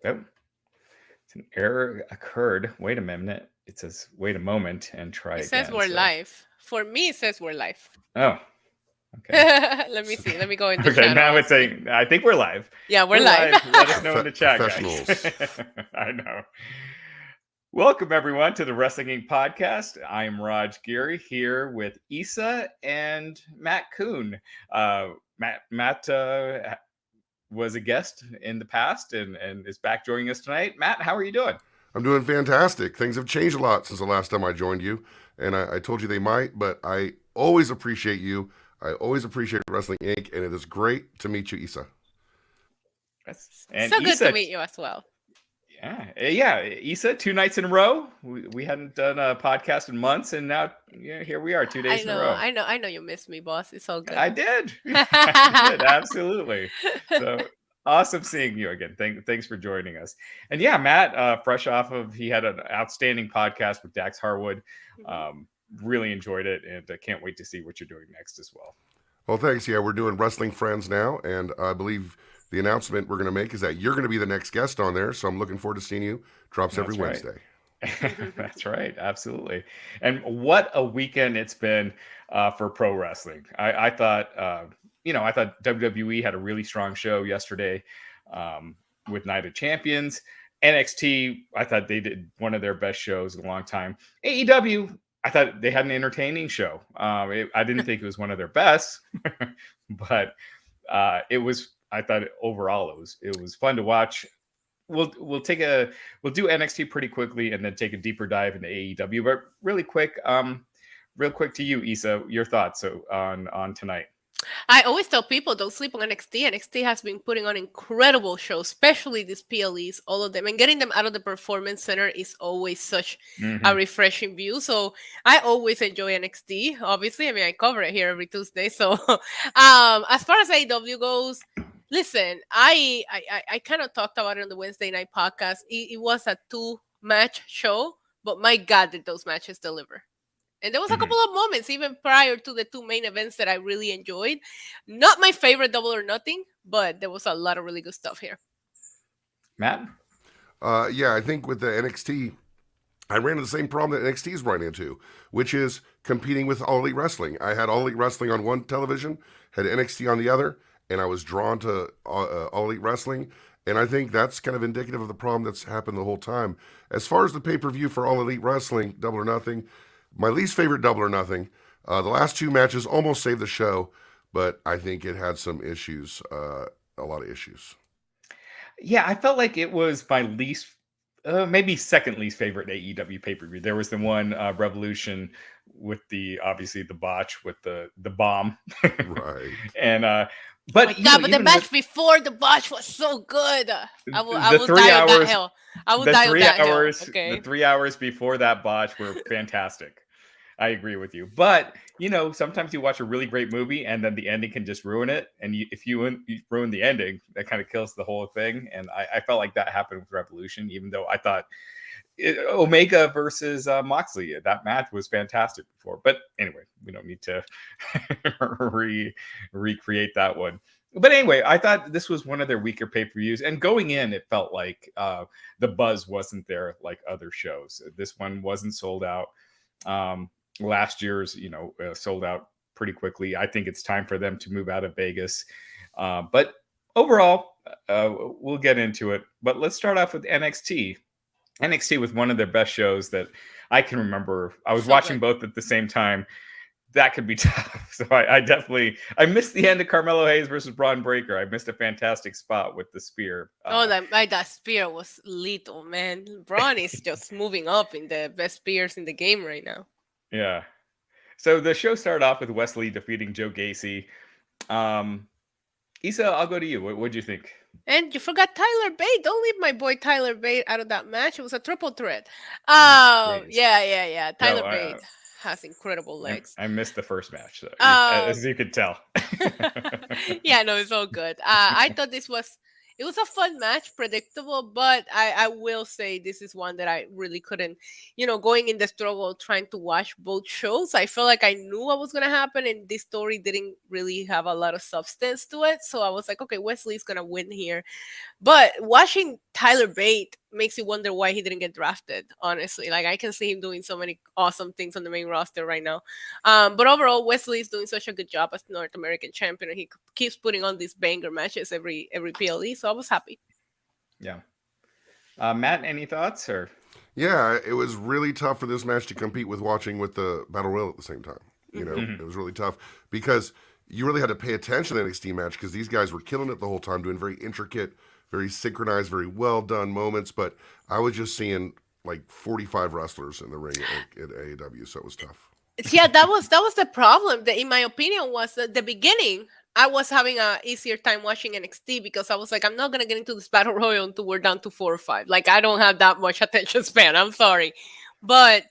Oh, it's an error occurred. Wait a minute. It says wait a moment and try It says again. we're So, live. For me, it says we're live. oh, okay. Let me So, see. Let me go in the okay, channel now and it's see. saying, I think we're live. Yeah, we're We're live. live. Let us know in the chat, guys. Professionals. I know. Welcome, everyone, to the Wrestling Inc. podcast. I am Raj Giri here with Issa and Matt Koon. Matt was a guest in the past and is back joining us tonight. Matt, how are you doing? I'm doing fantastic. Things have changed a lot since the last time I joined you, and I told you they might, but I always appreciate you. I always appreciate Wrestling Inc., and it is great to meet you, Issa. And So good to Issa, meet you as well. yeah, Issa, 2 nights in a row. We hadn't done a podcast in months, and now here we are, 2 days I in a know, row. I know you missed me, boss. It's all good. I did. I did, absolutely. So awesome seeing you again. Thanks for joining us. And yeah, Matt, fresh off of, he had an outstanding podcast with Dax Harwood. Really enjoyed it, and I can't wait to see what you're doing next as well. Well, thanks. Yeah, we're doing Wrestling Friends now, and I believe the announcement we're going to make is that you're going to be the next guest on there, so I'm looking forward to seeing you. Drops every That's right. Wednesday. That's right, absolutely. And what a weekend it's been for pro wrestling. I thought, I thought WWE had a really strong show yesterday with Night of Champions. NXT, I thought they did one of their best shows in a long time. AEW, I thought they had an entertaining show. I didn't think it was one of their best, but it was. I thought overall it was fun to watch. We'll do NXT pretty quickly and then take a deeper dive into AEW. But real quick to you, Issa, your thoughts on tonight. I always tell people don't sleep on NXT. NXT has been putting on incredible shows, especially these PLEs, all of them. And getting them out of the performance center is always such a refreshing view. So I always enjoy NXT. Obviously, I mean I cover it here every Tuesday. So as far as AEW goes, listen, I kind of talked about it on the Wednesday night podcast. It was a 2-match show, but my God, did those matches deliver. And there was a couple of moments even prior to the 2 main events that I really enjoyed. Not my favorite Double or Nothing, but there was a lot of really good stuff here. Matt? Yeah, I think with the NXT, I ran into the same problem that NXT's run into, which is competing with All Elite Wrestling. I had All Elite Wrestling on one television, had NXT on the other, and I was drawn to All Elite Wrestling. And I think that's kind of indicative of the problem that's happened the whole time. As far as the pay-per-view for All Elite Wrestling, Double or Nothing, my least favorite Double or Nothing. The last 2 matches almost saved the show, but I think it had some issues, a lot of issues. Yeah, I felt like it was my least, maybe second least favorite AEW pay-per-view. There was the one Revolution with obviously the botch with the bomb. Right. And But the match before the botch was so good. I will die on that hill. I will die on that hill. Okay. The 3 hours before that botch were fantastic. I agree with you. But, sometimes you watch a really great movie and then the ending can just ruin it. And if you ruin the ending, that kind of kills the whole thing. And I felt like that happened with Revolution, even though I thought Omega versus Moxley, that match was fantastic before. But anyway, we don't need to recreate that one. But anyway, I thought this was one of their weaker pay-per-views. And going in, it felt like the buzz wasn't there like other shows. This one wasn't sold out. Last year's, sold out pretty quickly. I think it's time for them to move out of Vegas. But overall, we'll get into it. But let's start off with NXT. NXT was one of their best shows that I can remember. I was watching both at the same time. That could be tough. So I missed the end of Carmelo Hayes versus Braun Breaker. I missed a fantastic spot with the spear. That spear was lethal, man. Braun is just moving up in the best spears in the game right now. Yeah. So the show started off with Wesley defeating Joe Gacy. Issa, I'll go to you. What'd you think? And you forgot Tyler Bate. Don't leave my boy Tyler Bate out of that match. It was a triple threat. Yeah. Tyler Bate has incredible legs. I missed the first match, as you could tell. Yeah, no, it's all good. I thought this was It was a fun match, predictable, but I will say this is one that I really couldn't, going in the struggle trying to watch both shows. I felt like I knew what was going to happen, and this story didn't really have a lot of substance to it. So I was like, okay, Wesley's going to win here. But watching Tyler Bate makes you wonder why he didn't get drafted, honestly. Like, I can see him doing so many awesome things on the main roster right now. But overall, Wesley is doing such a good job as North American champion, and he keeps putting on these banger matches every PLE. So I was happy. Yeah. Matt, any thoughts? Or Yeah, it was really tough for this match to compete with watching with the Battle Royal at the same time. It was really tough because you really had to pay attention to the NXT match because these guys were killing it the whole time, doing very intricate, very synchronized, very well done moments. But I was just seeing like 45 wrestlers in the ring at AEW, so it was tough. Yeah, that was the problem. That, in my opinion, was at the beginning. I was having a easier time watching NXT because I was like, I'm not gonna get into this battle royal until we're down to 4 or 5. Like, I don't have that much attention span. I'm sorry, but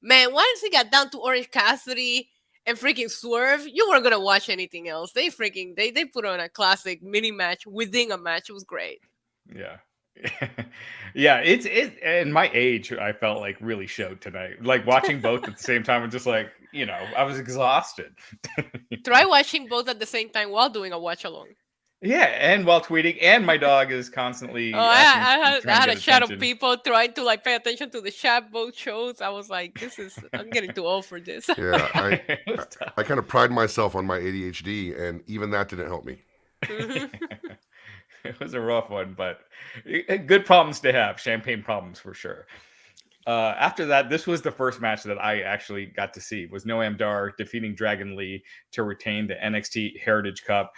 man, once we got down to Orange Cassidy and freaking Swerve, you weren't gonna watch anything else. They put on a classic mini match within a match. It was great. yeah. Yeah, it's and my age I felt like really showed tonight. Like watching both at the same time, I'm just like, I was exhausted. Try watching both at the same time while doing a watch along. Yeah, and while tweeting, and my dog is constantly. Oh, I trying had to a get chat of attention. people trying to like pay attention to the chat both shows. I was like, I'm getting too old for this. Yeah, It was tough. I kind of pride myself on my ADHD, and even that didn't help me. It was a rough one, but good problems to have. Champagne problems for sure. After that, this was the first match that I actually got to see. Was Noam Dar defeating Dragon Lee to retain the NXT Heritage Cup.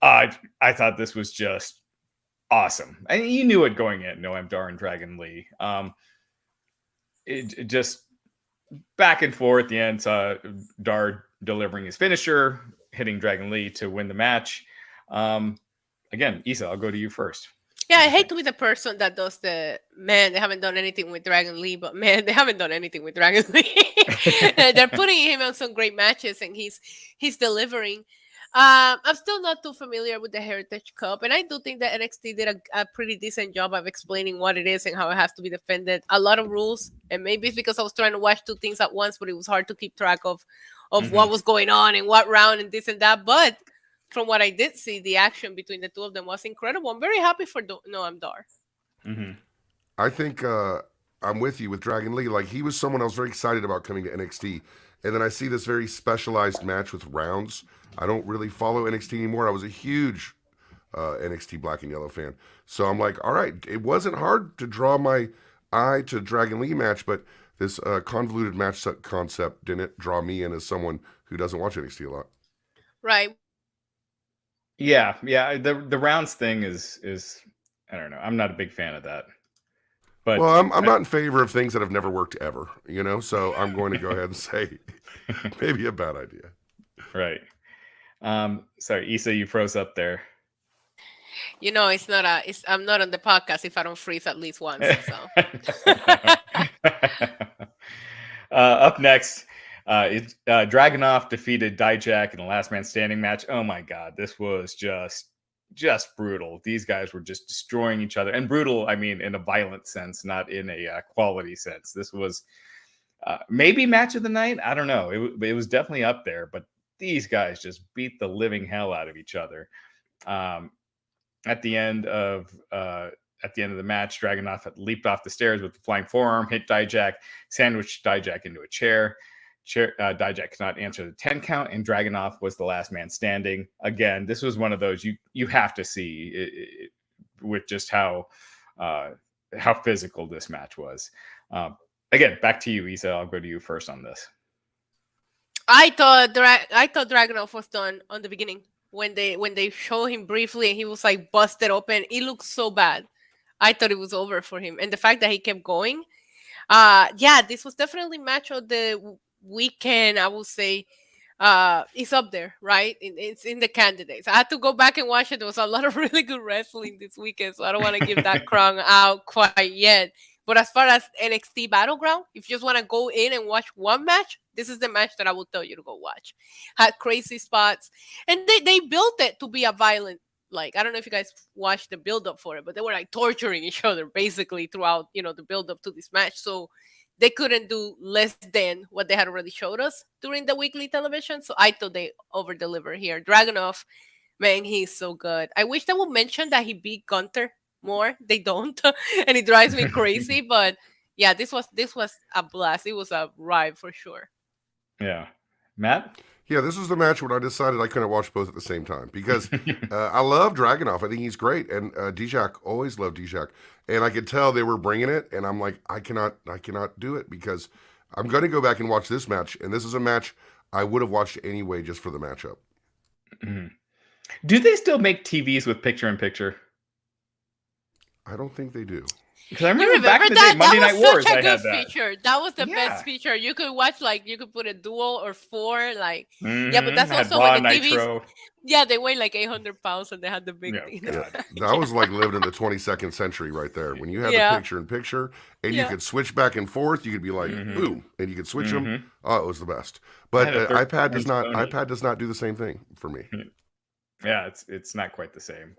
I thought this was just awesome. And you knew it going in, Noam Dar and Dragon Lee. It just back and forth at the end. Dar delivering his finisher, hitting Dragon Lee to win the match. Again, Isa, I'll go to you first. Yeah, I hate to be the person that does they haven't done anything with Dragon Lee, but man, they haven't done anything with Dragon Lee. They're putting him on some great matches, and he's delivering. I'm still not too familiar with the Heritage Cup, and I do think that NXT did a pretty decent job of explaining what it is and how it has to be defended. A lot of rules, and maybe it's because I was trying to watch 2 things at once, but it was hard to keep track of what was going on and what round and this and that. But from what I did see, the action between the two of them was incredible. I'm very happy for Noam Dar. I think I'm with you with Dragon Lee. Like, he was someone I was very excited about coming to NXT. And then I see this very specialized match with rounds. I don't really follow NXT anymore. I was a huge NXT Black and Yellow fan. So I'm like, all right, it wasn't hard to draw my eye to Dragon Lee match, but this convoluted match concept didn't draw me in as someone who doesn't watch NXT a lot. Right. Yeah. The rounds thing is I don't know. I'm not a big fan of that. But well, I'm not in favor of things that have never worked ever, so I'm going to go ahead and say maybe a bad idea. Right. Sorry, Isa, you froze up there. I'm not on the podcast if I don't freeze at least once. So. Up next, Draganov defeated Dijak in the last man standing match. Oh my God, this was just brutal. These guys were just destroying each other, and brutal, I mean, in a violent sense, not in a quality sense. This was maybe match of the night. I don't know. It was definitely up there, but these guys just beat the living hell out of each other. At the end of the match, Draganov had leaped off the stairs with the flying forearm, hit Dijak, sandwiched Dijak into a chair. Dijak could not answer the 10 count, and Draganov was the last man standing. Again, this was one of those you have to see with just how physical this match was. Again, back to you, Isa. I'll go to you first on this. I thought Draganov was done on the beginning when they showed him briefly and he was like busted open. It looked so bad. I thought it was over for him, and the fact that he kept going. This was definitely match of the weekend. I would say it's up there, right? It's in the candidates. I had to go back and watch it. There was a lot of really good wrestling this weekend, so I don't want to give that crown out quite yet. But as far as NXT BattleGround, if you just want to go in and watch one match, this is the match that I will tell you to go watch. Had crazy spots, and they built it to be a violent like, I don't know if you guys watched the build up for it, but they were like torturing each other basically throughout, the build up to this match. So they couldn't do less than what they had already showed us during the weekly television. So I thought they over delivered here. Draganov, man, he's so good. I wish they would mention that he beat Gunter more. They don't, and it drives me crazy. But yeah, this was a blast. It was a ride for sure. Yeah, Matt. Yeah, this was the match when I decided I couldn't watch both at the same time because I love Dragunov. I think he's great, and Dijak, always loved Dijak, and I could tell they were bringing it, and I'm like, I cannot do it because I'm going to go back and watch this match, and this is a match I would have watched anyway just for the matchup. Mm-hmm. Do they still make TVs with picture-in-picture? I don't think they do. Because I remember back in the day, Monday Night Wars, I had that. Feature. That was the best feature. You could watch, like, you could put a dual or four, like, yeah, but that's also when the TVs, yeah, they weigh like 800 pounds and they had the big thing. Yeah. That was like lived in the 22nd century right there. When you had the picture-in-picture and you could switch back and forth, you could be like, boom, and you could switch them. Oh, it was the best. But iPad does not do the same thing for me. Yeah, it's not quite the same.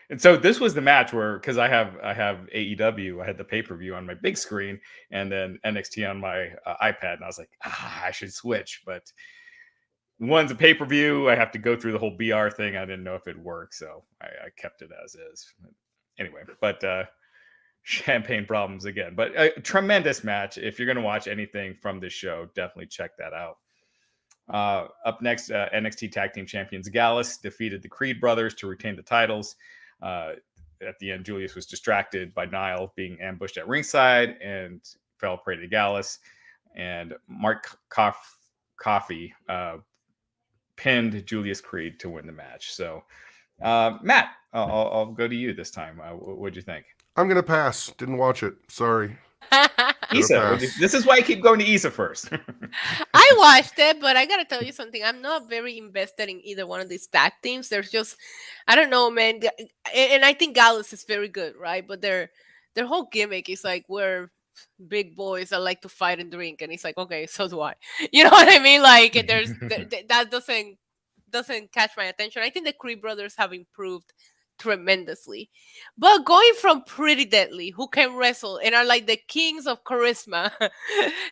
And so this was the match where, because I have AEW, I had the pay-per-view on my big screen and then NXT on my iPad, and I was like, I should switch. But one's a pay-per-view, I have to go through the whole BR thing. I didn't know if it worked, so I kept it as is. Anyway, but champagne problems again. But a tremendous match. If you're going to watch anything from this show, definitely check that out. Up next, NXT Tag Team Champions Gallus defeated the Creed brothers to retain the titles. At the end, Julius was distracted by Niall being ambushed at ringside and fell prey to Gallus. And Mark Coffey pinned Julius Creed to win the match. So, Matt, I'll go to you this time. What'd you think? I'm going to pass. Didn't watch it. Sorry. Isa, this is why I keep going to Isa first. I watched it, but I gotta tell you something. I'm not very invested in either one of these tag teams. There's just, I don't know, man. And I think Gallus is very good, right? But their whole gimmick is like, we're big boys that like to fight and drink, and it's like, okay, so do I. You know what I mean? Like, that doesn't catch my attention. I think the Creed brothers have improved tremendously, but going from Pretty Deadly, who can wrestle and are like the kings of charisma,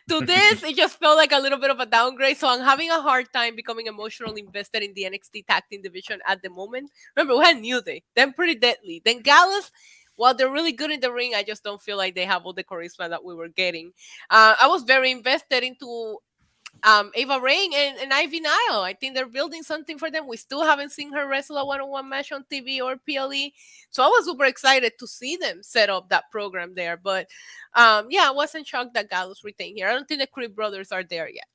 to this, it just felt like a little bit of a downgrade. So I'm having a hard time becoming emotionally invested in the NXT tag team division at the moment. Remember, we had New Day, then Pretty Deadly, then Gallus. While they're really good in the ring, I just don't feel like they have all the charisma that we were getting. I was very invested into Ava Rain and Ivy Nile. I think they're building something for them. We still haven't seen her wrestle a one-on-one match on TV or PLE. So I was super excited to see them set up that program there. But I wasn't shocked that Gallus retained here. I don't think the Creed brothers are there yet.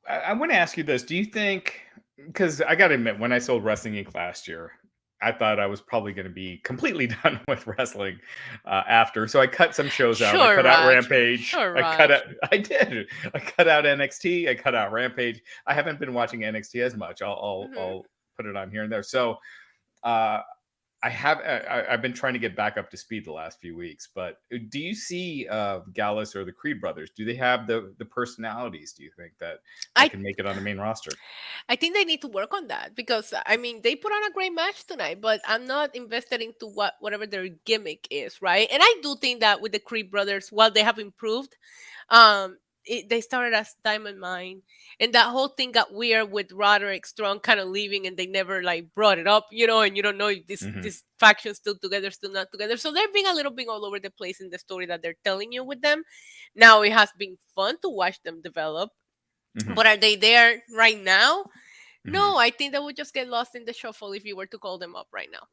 I want to ask you this. Do you think, because I got to admit, when I sold Wrestling Inc. last year, I thought I was probably going to be completely done with wrestling after. So I cut some shows out. I cut out Rampage. I cut out NXT. I cut out Rampage. I haven't been watching NXT as much. I'll put it on here and there. So I've been trying to get back up to speed the last few weeks. But do you see Gallus or the Creed brothers? Do they have the personalities, do you think, that can make it on the main roster? I think they need to work on that because, I mean, they put on a great match tonight, but I'm not invested into whatever their gimmick is, right? And I do think that with the Creed brothers, while they have improved, they started as Diamond Mine, and that whole thing got weird with Roderick Strong kind of leaving, and they never like brought it up, and you don't know if this faction's still together, still not together. So they're being a little bit all over the place in the story that they're telling you with them. Now it has been fun to watch them develop, but are they there right now? No, I think they would just get lost in the shuffle if you were to call them up right now.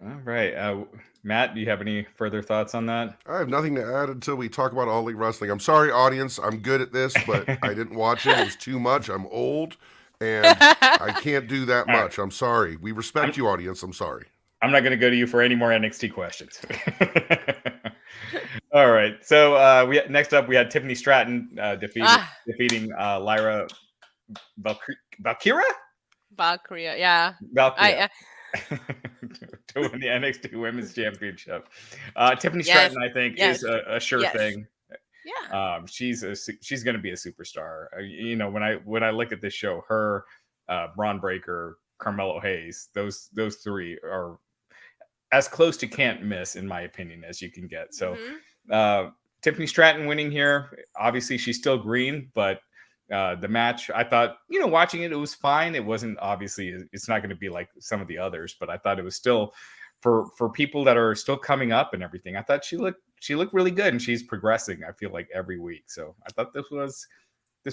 All right. Matt, do you have any further thoughts on that? I have nothing to add until we talk about All Elite Wrestling. I'm sorry, audience. I'm good at this, but I didn't watch it. It was too much. I'm old, and I can't do that much. I'm sorry. We respect you, audience. I'm sorry. I'm not going to go to you for any more NXT questions. All right. So next up, we had Tiffany Stratton defeating Lyra Valkyria? Valkyria, yeah. Valkyria. To win the NXT Women's Championship. Tiffany Stratton, I think, is a sure thing. Yeah. She's going to be a superstar. When I look at this show, her Braun Breaker, Carmelo Hayes. Those three are as close to can't miss, in my opinion, as you can get. So Tiffany Stratton winning here. Obviously, she's still green, but the match, I thought, watching it was fine. It wasn't, obviously, it's not going to be like some of the others, but I thought it was still for people that are still coming up and everything. I thought she looked really good, and she's progressing, I feel like, every week. So I thought this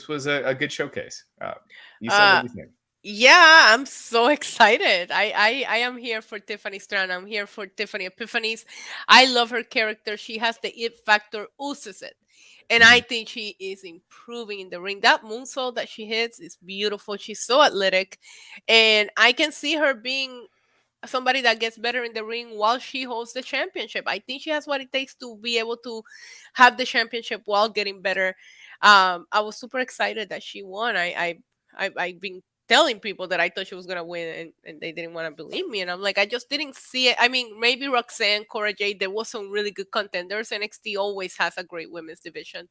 was a good showcase. You said what you think. Yeah, I'm so excited. I am here for Tiffany Stratton. I'm here for Tiffany Epiphanies. I love her character. She has the it factor, oozes it. And I think she is improving in the ring. That moonsault that she hits is beautiful. She's so athletic. And I can see her being somebody that gets better in the ring while she holds the championship. I think she has what it takes to be able to have the championship while getting better. I was super excited that she won. I've been telling people that I thought she was gonna win, and they didn't want to believe me. And I'm like, I just didn't see it. I mean, maybe Roxanne, Cora Jade, there was some really good contenders. NXT always has a great women's division,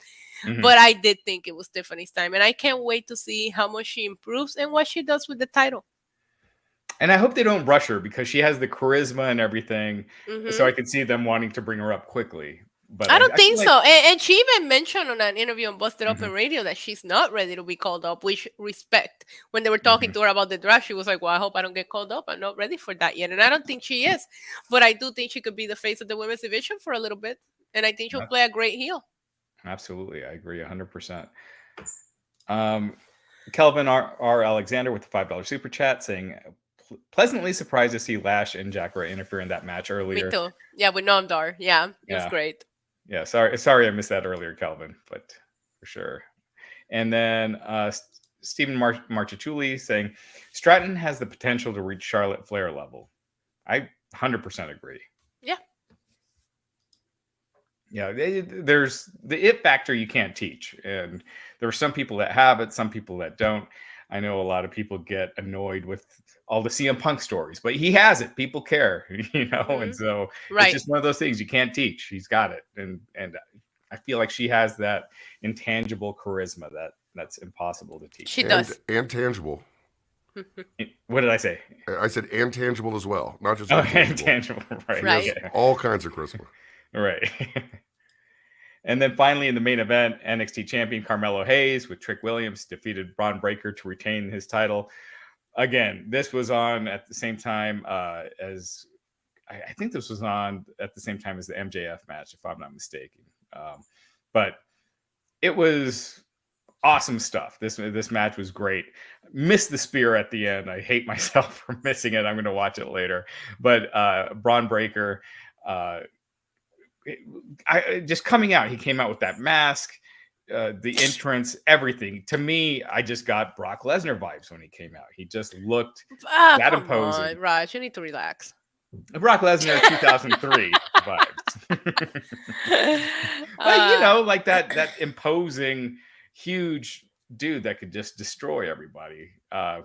but I did think it was Tiffany's time, and I can't wait to see how much she improves and what she does with the title. And I hope they don't rush her, because she has the charisma and everything. So I could see them wanting to bring her up quickly. But I don't think so. And she even mentioned on an interview on Busted Open Radio that she's not ready to be called up, which respect. When they were talking to her about the draft, she was like, well, I hope I don't get called up. I'm not ready for that yet. And I don't think she is. But I do think she could be the face of the women's division for a little bit. And I think she'll play a great heel. Absolutely. I agree 100%. Kelvin R. Alexander with the $5 super chat saying, pleasantly surprised to see Lash and Jacare interfere in that match earlier. Me too. Yeah, with Noam Dar. Yeah, it was great. Yeah, sorry I missed that earlier, Kelvin, but for sure. And then Stephen Marchichuli saying, Stratton has the potential to reach Charlotte Flair level. I 100% agree. Yeah. Yeah, there's the it factor you can't teach. And there are some people that have it, some people that don't. I know a lot of people get annoyed with all the CM Punk stories, but he has it. People care, and so it's just one of those things you can't teach. He's got it, and I feel like she has that intangible charisma that's impossible to teach. She does. And tangible. What did I say? I said and tangible as well, not just intangible. Right. Okay. All kinds of charisma. Right. And then finally in the main event, NXT champion Carmelo Hayes with Trick Williams defeated Braun Breaker to retain his title. Again, this was on at the same time as I think this was on at the same time as the MJF match, if I'm not mistaken. But it was awesome stuff. This match was great. Missed the spear at the end. I hate myself for missing it. I'm going to watch it later. But Braun Breaker, just coming out, he came out with that mask, the entrance, everything. To me, I just got Brock Lesnar vibes when he came out. He just looked that imposing. On, Raj, you need to relax. Brock Lesnar 2003 vibes. But like that imposing, huge dude that could just destroy everybody. I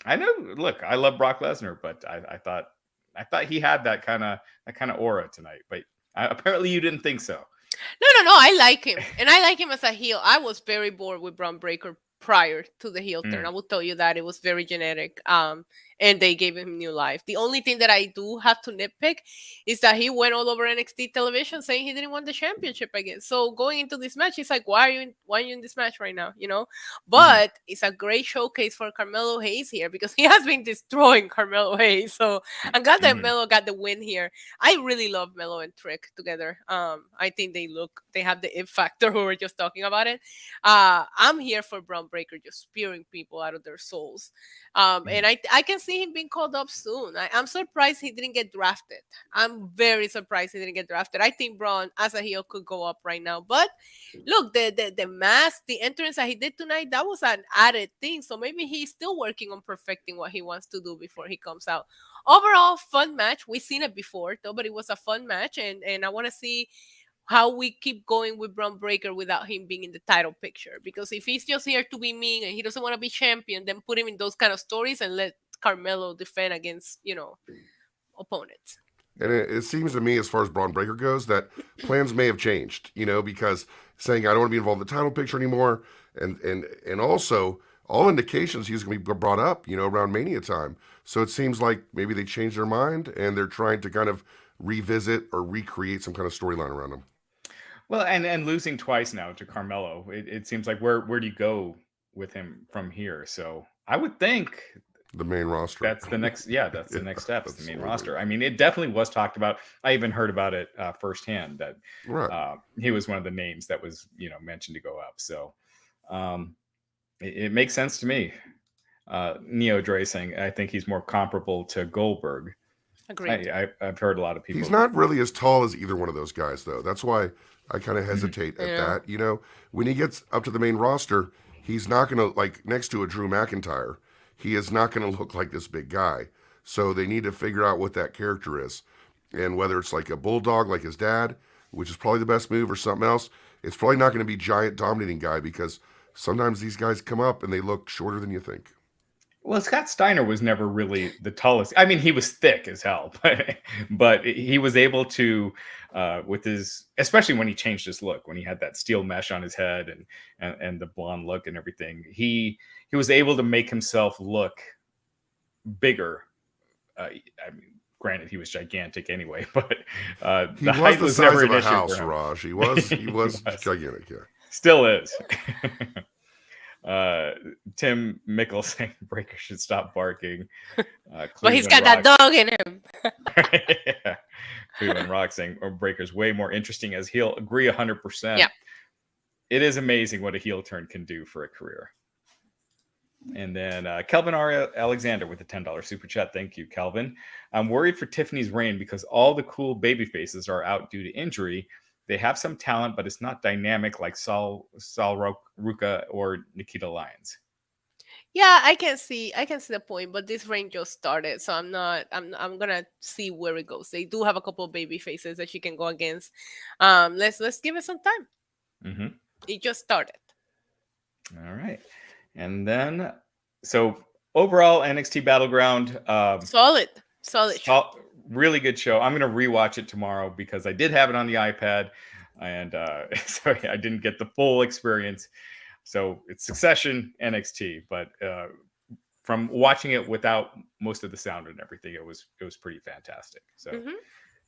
know. Look, I love Brock Lesnar, but I thought he had that kind of aura tonight. But apparently, you didn't think so. No. I like him, and I like him as a heel. I was very bored with Braun Breaker prior to the heel turn. I will tell you that it was very generic. And they gave him new life. The only thing that I do have to nitpick is that he went all over NXT television saying he didn't want the championship again. So going into this match, he's like, why are you in this match right now? But it's a great showcase for Carmelo Hayes here, because he has been destroying Carmelo Hayes. So I'm glad that Melo got the win here. I really love Melo and Trick together. I think they have the it factor. We were just talking about it. I'm here for Braun Breaker just spearing people out of their souls. And I can see him being called up soon. I'm surprised he didn't get drafted. I'm very surprised he didn't get drafted. I think Braun as a heel could go up right now. But look, the mask, the entrance that he did tonight, that was an added thing. So maybe he's still working on perfecting what he wants to do before he comes out. Overall, fun match. We've seen it before, though, but it was a fun match. And I want to see how we keep going with Braun Breaker without him being in the title picture. Because if he's just here to be mean and he doesn't want to be champion, then put him in those kind of stories and let Carmelo defend against, opponents. And it seems to me, as far as Braun Breaker goes, that plans may have changed, because saying I don't want to be involved in the title picture anymore. And also, all indications he's going to be brought up, around Mania time. So it seems like maybe they changed their mind and they're trying to kind of revisit or recreate some kind of storyline around him. Well, and losing twice now to Carmelo, it seems like where do you go with him from here? So I would think The main roster. that's the next, that's the next step, is the main absolutely. roster. I mean, it definitely was talked about. I even heard about it firsthand that Right. he was one of the names that was, mentioned to go up. So it makes sense to me. Neo Dre saying, I think he's more comparable to Goldberg. Agreed. I've heard a lot of people. He's not really as tall as either one of those guys, though. That's why I kind of hesitate at Yeah. that. When he gets up to the main roster, he's not going to, like, next to a Drew McIntyre, he is not going to look like this big guy. So they need to figure out what that character is. And whether it's like a bulldog like his dad, which is probably the best move, or something else, it's probably not going to be giant dominating guy, because sometimes these guys come up and they look shorter than you think. Well, Scott Steiner was never really the tallest. I mean, he was thick as hell, but he was able to, with his, especially when he changed his look, when he had that steel mesh on his head and the blonde look and everything, he was able to make himself look bigger. I mean, granted, he was gigantic anyway, but He the was height the was size never of an a issue house, for him. Raj. He was He gigantic, yeah. Still is. Tim Mickle saying Breaker should stop barking. But he's got that dog in him. Yeah. Cleveland Rock saying Breaker's way more interesting as heel. Agree 100%. Yeah. It is amazing what a heel turn can do for a career. And then Kelvin R. Alexander with a $10 super chat. Thank you, Kelvin. I'm worried for Tiffany's reign because all the cool baby faces are out due to injury. They have some talent, but it's not dynamic like Sal Ruka or Nikita Lyons. Yeah, I can see the point, but this reign just started, so I'm gonna see where it goes. They do have a couple of baby faces that she can go against. Let's give it some time. Mm-hmm. It just started. All right. And then, so overall, NXT BattleGround. Solid. Really good show. I'm going to rewatch it tomorrow because I did have it on the iPad. And so I didn't get the full experience. So it's Succession, NXT. But from watching it without most of the sound and everything, it was pretty fantastic. So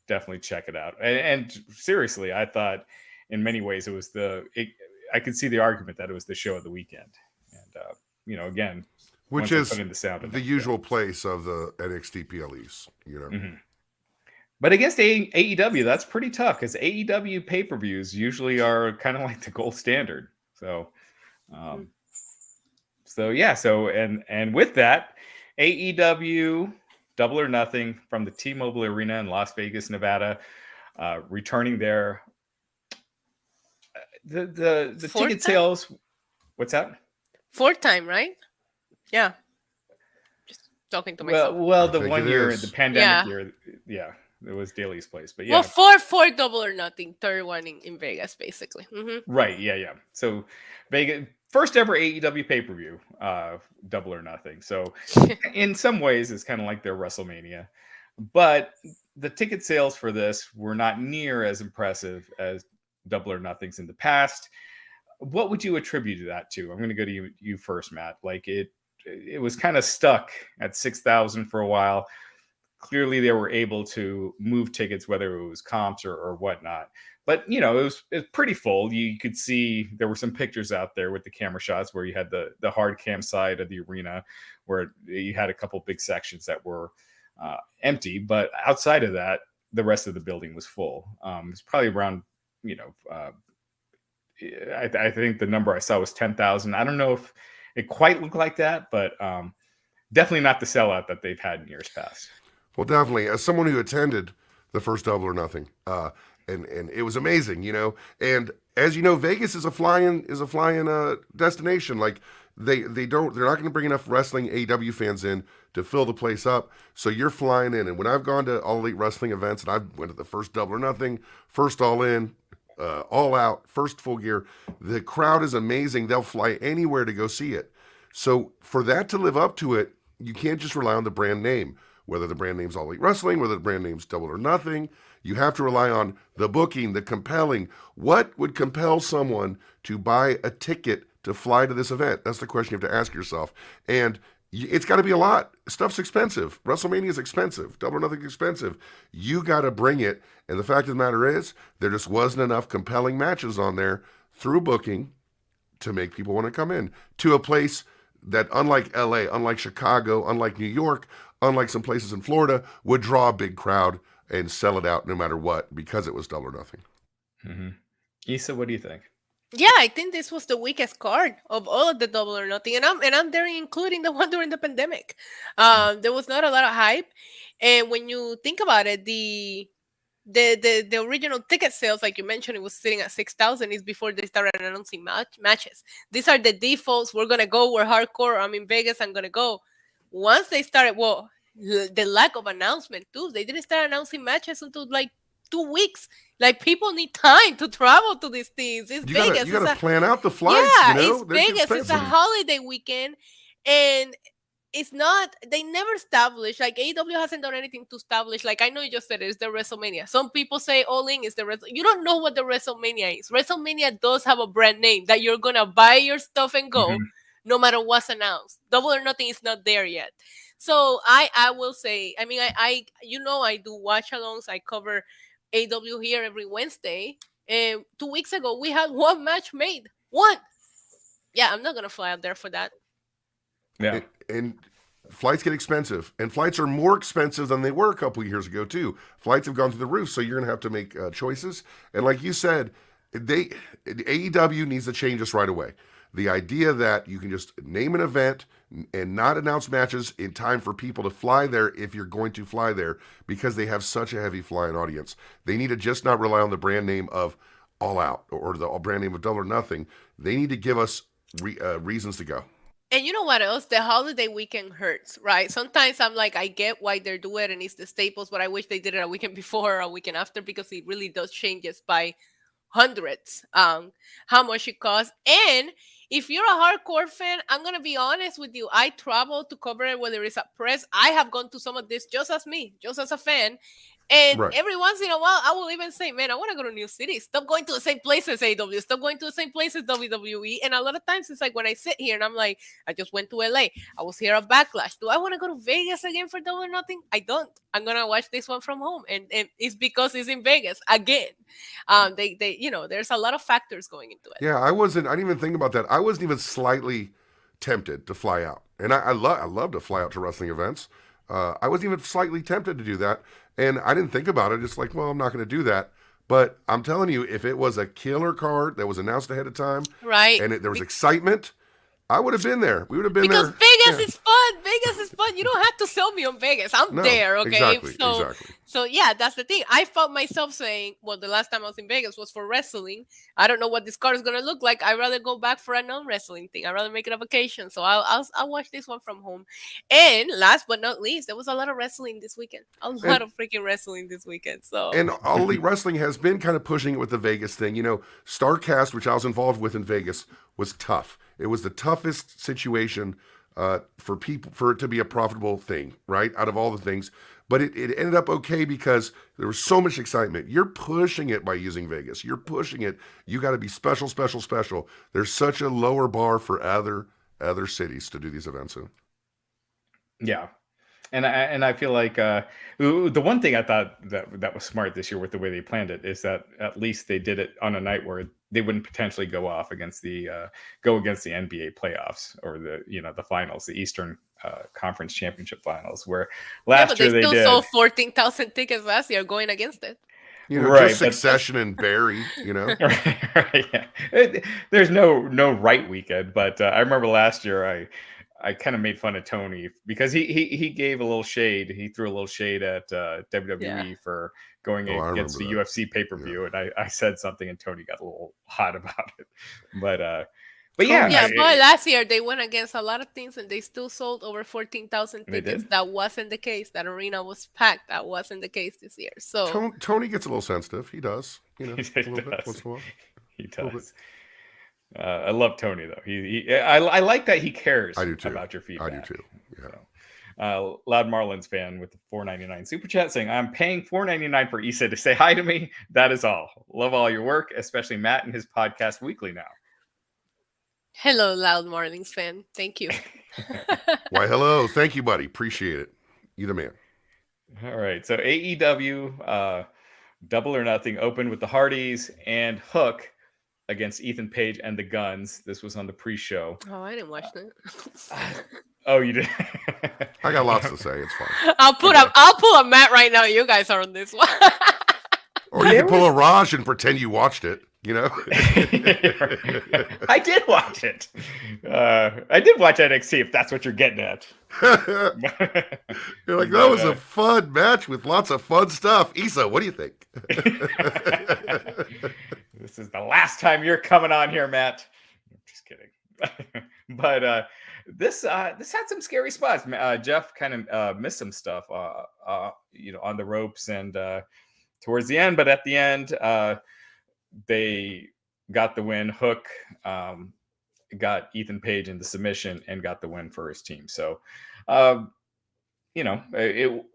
definitely check it out. And seriously, I thought in many ways it was I could see the argument that it was the show of the weekend. And, again, which is the sound the usual place of the NXT PLEs, Mm-hmm. But against AEW, that's pretty tough because AEW pay-per-views usually are kind of like the gold standard. So, and with that, AEW Double or Nothing from the T-Mobile Arena in Las Vegas, Nevada, returning there. The ticket sales. What's that? Fourth time, right? Yeah. Just talking to myself. Well, the 1 year, the pandemic year, it was Daly's place, but yeah. Well, four Double or Nothing, third one in Vegas, basically. Mm-hmm. Right, yeah. So Vegas, first ever AEW pay-per-view, Double or Nothing. So in some ways, it's kind of like their WrestleMania, but the ticket sales for this were not near as impressive as Double or Nothings in the past. What would you attribute that to? I'm going to go to you first, Matt. Like it was kind of stuck at 6,000 for a while. Clearly, they were able to move tickets, whether it was comps or whatnot. But, it was pretty full. You could see there were some pictures out there with the camera shots where you had the hard cam side of the arena where you had a couple big sections that were empty. But outside of that, the rest of the building was full. It's probably around, I think the number I saw was 10,000. I don't know if it quite looked like that, but definitely not the sellout that they've had in years past. Well, definitely. As someone who attended the first Double or Nothing, and it was amazing, And as you know, Vegas is a flying destination. Like they're not going to bring enough wrestling AEW fans in to fill the place up. So you're flying in. And when I've gone to All Elite Wrestling events, and I went to the first Double or Nothing, first All In, All Out, first Full Gear, the crowd is amazing. They'll fly anywhere to go see it. So for that to live up to it, you can't just rely on the brand name. Whether the brand name's All Elite Wrestling, whether the brand name's Double or Nothing, you have to rely on the booking, the compelling. What would compel someone to buy a ticket to fly to this event? That's the question you have to ask yourself. And it's got to be a lot. Stuff's expensive. WrestleMania is expensive. Double or Nothing's expensive. You got to bring it. And the fact of the matter is, there just wasn't enough compelling matches on there through booking to make people want to come in to a place that, unlike LA, unlike Chicago, unlike New York, unlike some places in Florida, would draw a big crowd and sell it out no matter what, because it was Double or Nothing. Mm-hmm. Issa, what do you think? Yeah, I think this was the weakest card of all of the Double or Nothing, and I'm there including the one during the pandemic. There was not a lot of hype, and when you think about it, the original ticket sales, like you mentioned, it was sitting at 6,000. Is before they started announcing matches. These are the defaults. We're gonna go. We're hardcore. I'm in Vegas. I'm gonna go. Once they started, well, the lack of announcement too. They didn't start announcing matches until like 2 weeks. Like, people need time to travel to these things. It's Vegas. You gotta plan out the flights. Yeah, you know? it's Vegas. It's a holiday weekend, and it's not. They never established. Like, AEW hasn't done anything to establish. Like, I know you just said it's the WrestleMania. Some people say All In is the You don't know what the WrestleMania is. WrestleMania does have a brand name that you're gonna buy your stuff and go, no matter what's announced. Double or Nothing is not there yet. So I will say, I mean, I I do watch alongs. I cover AEW here every Wednesday. And 2 weeks ago, we had one match made. One. Yeah, I'm not going to fly out there for that. Yeah. And flights get expensive. And flights are more expensive than they were a couple of years ago, too. Flights have gone through the roof, so you're going to have to make choices. And like you said, AEW needs to change this right away. The idea that you can just name an event and not announce matches in time for people to fly there if you're going to fly there, because they have such a heavy flying audience. They need to just not rely on the brand name of All Out or the brand name of Double or Nothing. They need to give us reasons to go. And you know what else? The holiday weekend hurts, right? Sometimes I'm like, I get why they're doing it and it's the staples, but I wish they did it a weekend before or a weekend after, because it really does change it by hundreds how much it costs. And if you're a hardcore fan, I'm gonna be honest with you, I travel to cover it, whether it's at press. I have gone to some of this just as a fan, and every once in a while I will even say, man, I want to go to new cities. Stop going to the same places AEW, stop going to the same places WWE. And a lot of times it's like, when I sit here and I'm like, I just went to LA, I was here at Backlash, do I want to go to Vegas again for Double or Nothing? I don't. I'm gonna watch this one from home, and it's because it's in Vegas again. They there's a lot of factors going into it. Yeah, I didn't even think about that. I wasn't even slightly tempted to fly out. And I love to fly out to wrestling events. I wasn't even slightly tempted to do that. And I didn't think about it. It's like, well, I'm not going to do that. But I'm telling you, if it was a killer card that was announced ahead of time, right, and there was excitement, I would have been there. We would have been there. Because Vegas is fun. Vegas is fun. You don't have to sell me on Vegas. I'm there, okay? Exactly. So yeah, that's the thing. I found myself saying, well, the last time I was in Vegas was for wrestling. I don't know what this card is gonna look like. I'd rather go back for a non-wrestling thing. I'd rather make it a vacation. So I'll watch this one from home. And last but not least, there was a lot of wrestling this weekend. A lot of freaking wrestling this weekend. So, and All Elite Wrestling has been kind of pushing it with the Vegas thing. You know, StarCast, which I was involved with in Vegas, was tough. It was the toughest situation for it to be a profitable thing, right? Out of all the things. But it ended up okay because there was so much excitement. You're pushing it by using Vegas. You're pushing it. You got to be special. There's such a lower bar for other cities to do these events in. Yeah. And I feel like the one thing I thought that was smart this year with the way they planned it is that at least they did it on a night where they wouldn't potentially go against the NBA playoffs or the finals, the Eastern Conference Championship finals, where last year they still sold 14,000 tickets last year going against it. Just Succession and Barry, right, yeah. There's no right weekend, but I remember last year I kind of made fun of Tony because he gave a little shade. He threw a little shade at WWE for going against the UFC pay-per-view. And I said something and Tony got a little hot about it. But yeah. But last year they went against a lot of things and they still sold over 14,000 tickets. That wasn't the case. That arena was packed. That wasn't the case this year. So Tony gets a little sensitive. He does. A little bit once in a while. He does. I love Tony though. I like that he cares about your feedback. I do too. Yeah. So, Loud Marlins fan with the $4.99 super chat saying, "I'm paying $4.99 for Issa to say hi to me. That is all. Love all your work, especially Matt and his podcast weekly now." Hello, Loud Marlins fan. Thank you. Why, hello. Thank you, buddy. Appreciate it. You the man. All right. So AEW Double or Nothing opened with the Hardys and Hook against Ethan Page and the Guns. This was on the pre-show. Oh, I didn't watch that. Oh, you did. I got lots to say. It's fine. I'll pull a Matt right now. You guys are on this one. Or you can pull a Raj and pretend you watched it. You know, I did watch it. I did watch NXT. If that's what you're getting at, you're like, that was a fun match with lots of fun stuff. Issa, what do you think? This is the last time you're coming on here, Matt. I'm just kidding. But this had some scary spots. Jeff kind of missed some stuff, on the ropes and towards the end. But at the end, they got the win. Hook got Ethan Page in the submission and got the win for his team. So, it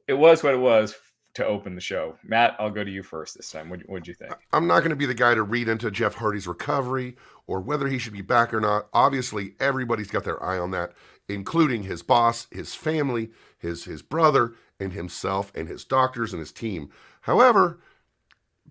was what it was to open the show. Matt, I'll go to you first this time. What'd you think? I'm not going to be the guy to read into Jeff Hardy's recovery or whether he should be back or not. Obviously, everybody's got their eye on that, including his boss, his family, his brother, and himself, and his doctors and his team. However,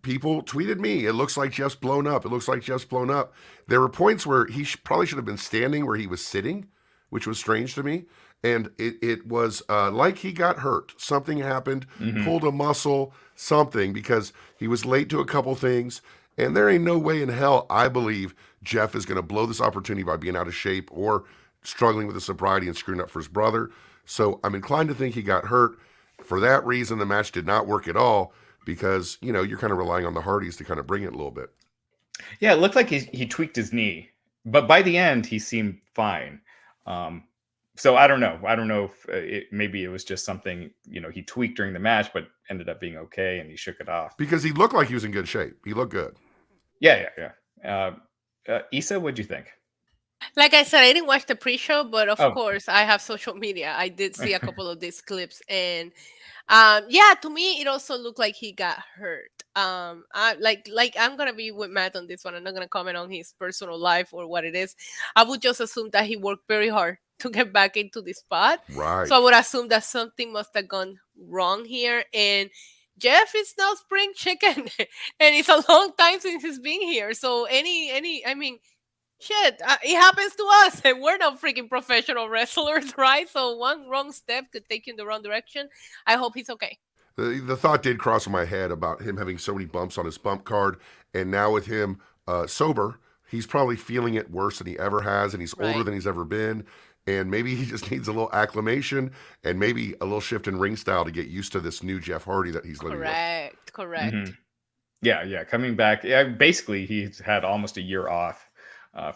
people tweeted me, it looks like Jeff's blown up. It looks like Jeff's blown up. There were points where he probably should have been standing where he was sitting, which was strange to me. And it was like he got hurt. Something happened, pulled a muscle, something, because he was late to a couple things. And there ain't no way in hell, I believe, Jeff is going to blow this opportunity by being out of shape or struggling with his sobriety and screwing up for his brother. So I'm inclined to think he got hurt. For that reason, the match did not work at all. Because, you're kind of relying on the Hardys to kind of bring it a little bit. Yeah, it looked like he tweaked his knee. But by the end, he seemed fine. So I don't know. I don't know if maybe it was just something, he tweaked during the match, but ended up being okay and he shook it off. Because he looked like he was in good shape. He looked good. Yeah. Issa, what'd you think? Like I said, I didn't watch the pre-show, but of course, I have social media. I did see a couple of these clips, and to me, it also looked like he got hurt. I'm gonna be with Matt on this one. I'm not gonna comment on his personal life or what it is. I would just assume that he worked very hard to get back into the spot. Right. So I would assume that something must have gone wrong here, and Jeff is now spring chicken, and it's a long time since he's been here. So shit, it happens to us, and we're not freaking professional wrestlers, right? So one wrong step could take you in the wrong direction. I hope he's okay. The thought did cross my head about him having so many bumps on his bump card, and now with him sober, he's probably feeling it worse than he ever has, and he's older than he's ever been, and maybe he just needs a little acclimation and maybe a little shift in ring style to get used to this new Jeff Hardy that he's living with. Correct. Mm-hmm. Yeah, coming back. Yeah, basically he's had almost a year off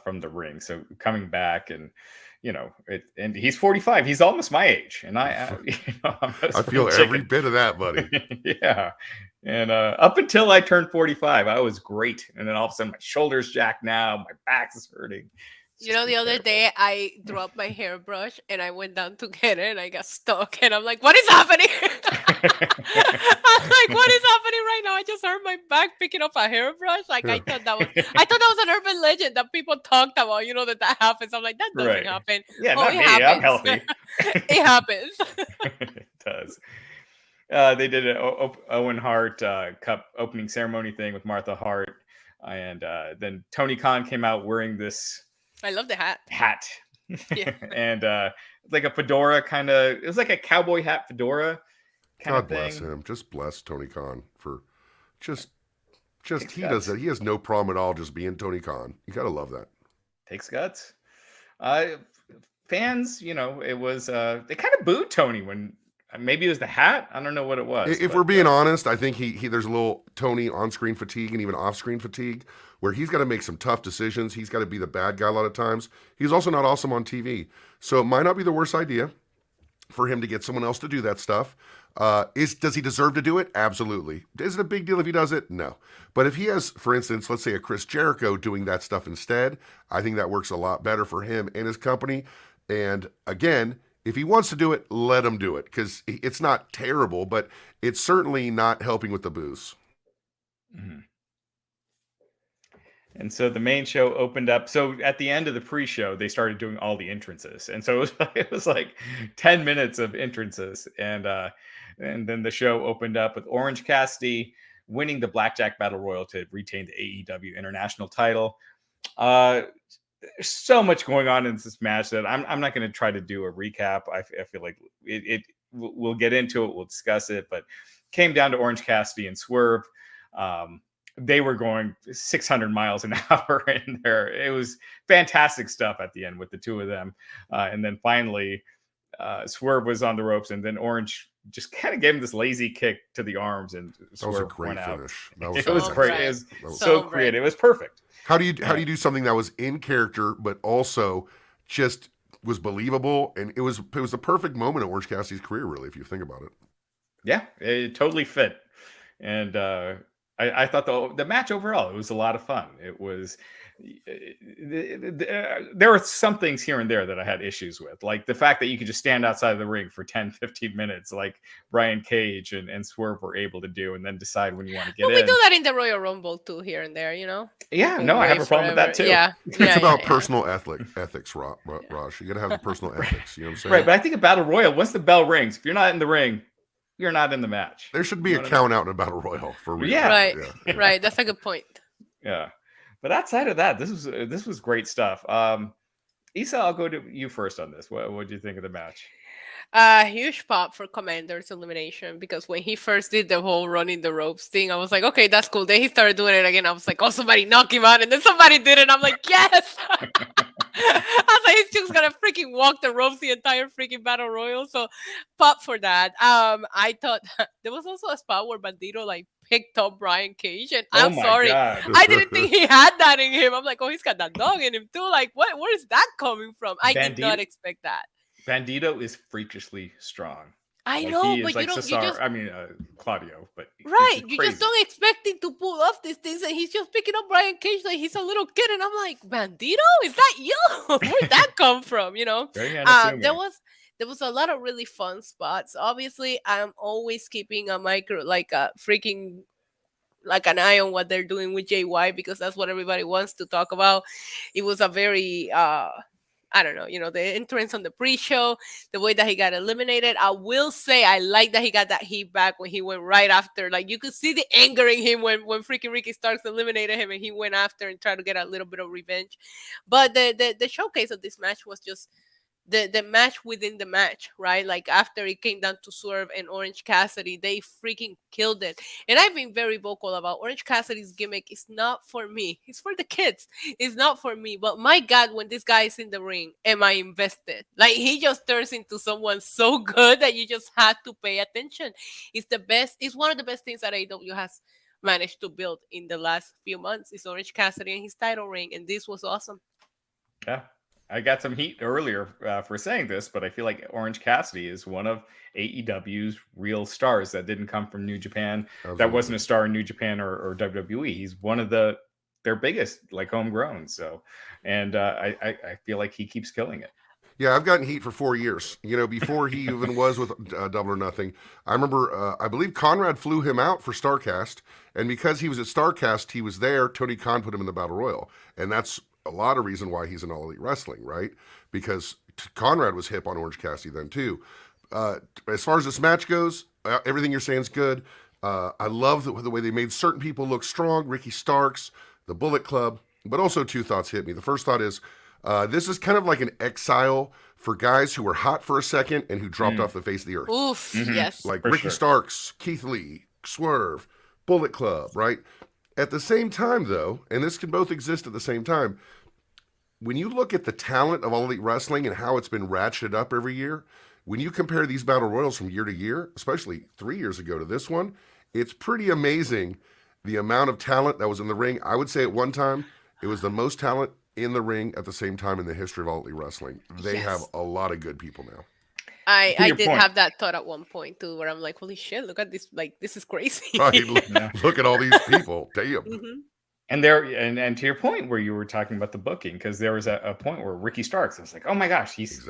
from the ring, so coming back and and he's 45. He's almost my age, and I feel every bit of that, buddy. Yeah, and up until I turned 45, I was great, and then all of a sudden my shoulders jacked now, my back is hurting. The other day I dropped my hairbrush and I went down to get it and I got stuck and I'm like, what is happening? I'm like, what is happening right now? I just heard my back picking up a hairbrush. Like I thought that was an urban legend that people talked about, that happens. I'm like, that doesn't happen. Yeah, not me. Happens. I'm healthy. It happens. It does. They did an Owen Hart Cup opening ceremony thing with Martha Hart. And then Tony Khan came out wearing this. I love the hat. Yeah. And like a fedora kind of, it was like a cowboy hat fedora kind of thing. God bless him. Just bless Tony Khan for just he does that. He has no problem at all just being Tony Khan. You got to love that. Takes guts. Fans, it was, they kind of booed Tony when maybe it was the hat. I don't know what it was. If we're being honest, I think he there's a little Tony on-screen fatigue and even off-screen fatigue where he's got to make some tough decisions. He's got to be the bad guy a lot of times. He's also not awesome on TV. So it might not be the worst idea for him to get someone else to do that stuff. Does he deserve to do it? Absolutely. Is it a big deal if he does it? No. But if he has, for instance, let's say a Chris Jericho doing that stuff instead, I think that works a lot better for him and his company. And again, if he wants to do it, let him do it because it's not terrible, but it's certainly not helping with the booze. Mm-hmm. And so the main show opened up. So at the end of the pre-show, they started doing all the entrances, and so it was like 10 minutes of entrances, and then the show opened up with Orange Cassidy winning the Blackjack Battle Royal to retain the AEW International title. There's so much going on in this match that I'm not going to try to do a recap. I feel like we'll get into it, we'll discuss it, but came down to Orange Cassidy and Swerve. They were going 600 miles an hour in there. It was fantastic stuff at the end with the two of them. And then finally, Swerve was on the ropes, and then Orange just kind of gave him this lazy kick to the arms, and Swerve went out. It was great. It was so creative. It was perfect. How do you do something that was in character, but also just was believable? And it was the perfect moment in Orange Cassidy's career, really, if you think about it. Yeah, it totally fit. And I thought the match overall, it was a lot of fun. It was there were some things here and there that I had issues with, like the fact that you could just stand outside of the ring for 10-15 minutes like Brian Cage and Swerve were able to do, and then then when you want to get in. We do that in the Royal Rumble too, here and there, Yeah, no, I have a problem with that too. Yeah, it's about personal ethics, Raj. You gotta have the personal ethics. You know what I'm saying? Right, but I think a battle royal, once the bell rings, if you're not in the ring, you're not in the match. There should be a count out in a battle royal for real. Yeah, right. That's a good point. Yeah, but outside of that, this was great stuff. Isa, I'll go to you first on this. What do you think of the match? Huge pop for Commander's elimination, because when he first did the whole running the ropes thing, I was like, okay, that's cool. Then he started doing it again. I was like, oh, somebody knock him out, and then somebody did it. I'm like, yes. I was like, he's just gonna freaking walk the ropes the entire freaking battle royal. So pop for that. I thought there was also a spot where Bandito like picked up Brian Cage, and I'm sorry, God. I didn't think he had that in him. I'm like, oh, he's got that dog in him too. Like, where is that coming from? I did not expect that. Bandito is freakishly strong. I know, but like you just... Claudio, but right, you just don't expect him to pull off these things, and he's just picking up Brian Cage like he's a little kid, and I'm like, Bandito, is that you? Where'd that come from? Very unassuming. There was a lot of really fun spots. Obviously, I'm always keeping a freaking like an eye on what they're doing with JY, because that's what everybody wants to talk about. It was a very I don't know, the entrance on the pre-show, the way that he got eliminated. I will say I like that he got that heat back when he went right after. Like, you could see the anger in him when freaking Ricky Starks eliminated him and he went after and tried to get a little bit of revenge. But the showcase of this match was just the match within the match, right? Like, after it came down to Swerve and Orange Cassidy, they freaking killed it. And I've been very vocal about Orange Cassidy's gimmick. It's not for me. It's for the kids. It's not for me. But my God, when this guy is in the ring, am I invested? Like, he just turns into someone so good that you just have to pay attention. It's the best. It's one of the best things that AEW has managed to build in the last few months. Is Orange Cassidy and his title reign. And this was awesome. Yeah. I got some heat earlier for saying this, but I feel like Orange Cassidy is one of AEW's real stars that didn't come from New Japan. Absolutely. That wasn't a star in New Japan or WWE. He's one of their biggest, like, homegrown. So, and I feel like he keeps killing it. Yeah, I've gotten heat for 4 years. Before he even was with Double or Nothing. I remember, I believe Conrad flew him out for StarCast, and because he was at StarCast, he was there. Tony Khan put him in the Battle Royal, and that's a lot of reason why he's in All Elite Wrestling, right? Because Conrad was hip on Orange Cassidy then too. As far as this match goes, everything you're saying is good. I love the way they made certain people look strong. Ricky Starks, the Bullet Club, but also two thoughts hit me. The first thought is, this is kind of like an exile for guys who were hot for a second and who dropped off the face of the earth. Oof, yes. Like for Ricky Starks, Keith Lee, Swerve, Bullet Club, right? At the same time, though, and this can both exist at the same time, when you look at the talent of All Elite Wrestling and how it's been ratcheted up every year, when you compare these Battle Royals from year to year, especially 3 years ago to this one, it's pretty amazing the amount of talent that was in the ring. I would say at one time, it was the most talent in the ring at the same time in the history of All Elite Wrestling. They have a lot of good people now. I did have that thought at one point too, where I'm like, holy shit, look at this, like, this is crazy. Right, look at all these people. Damn. And and to your point where you were talking about the booking, because there was a point where Ricky Starks, I was like, oh my gosh, He's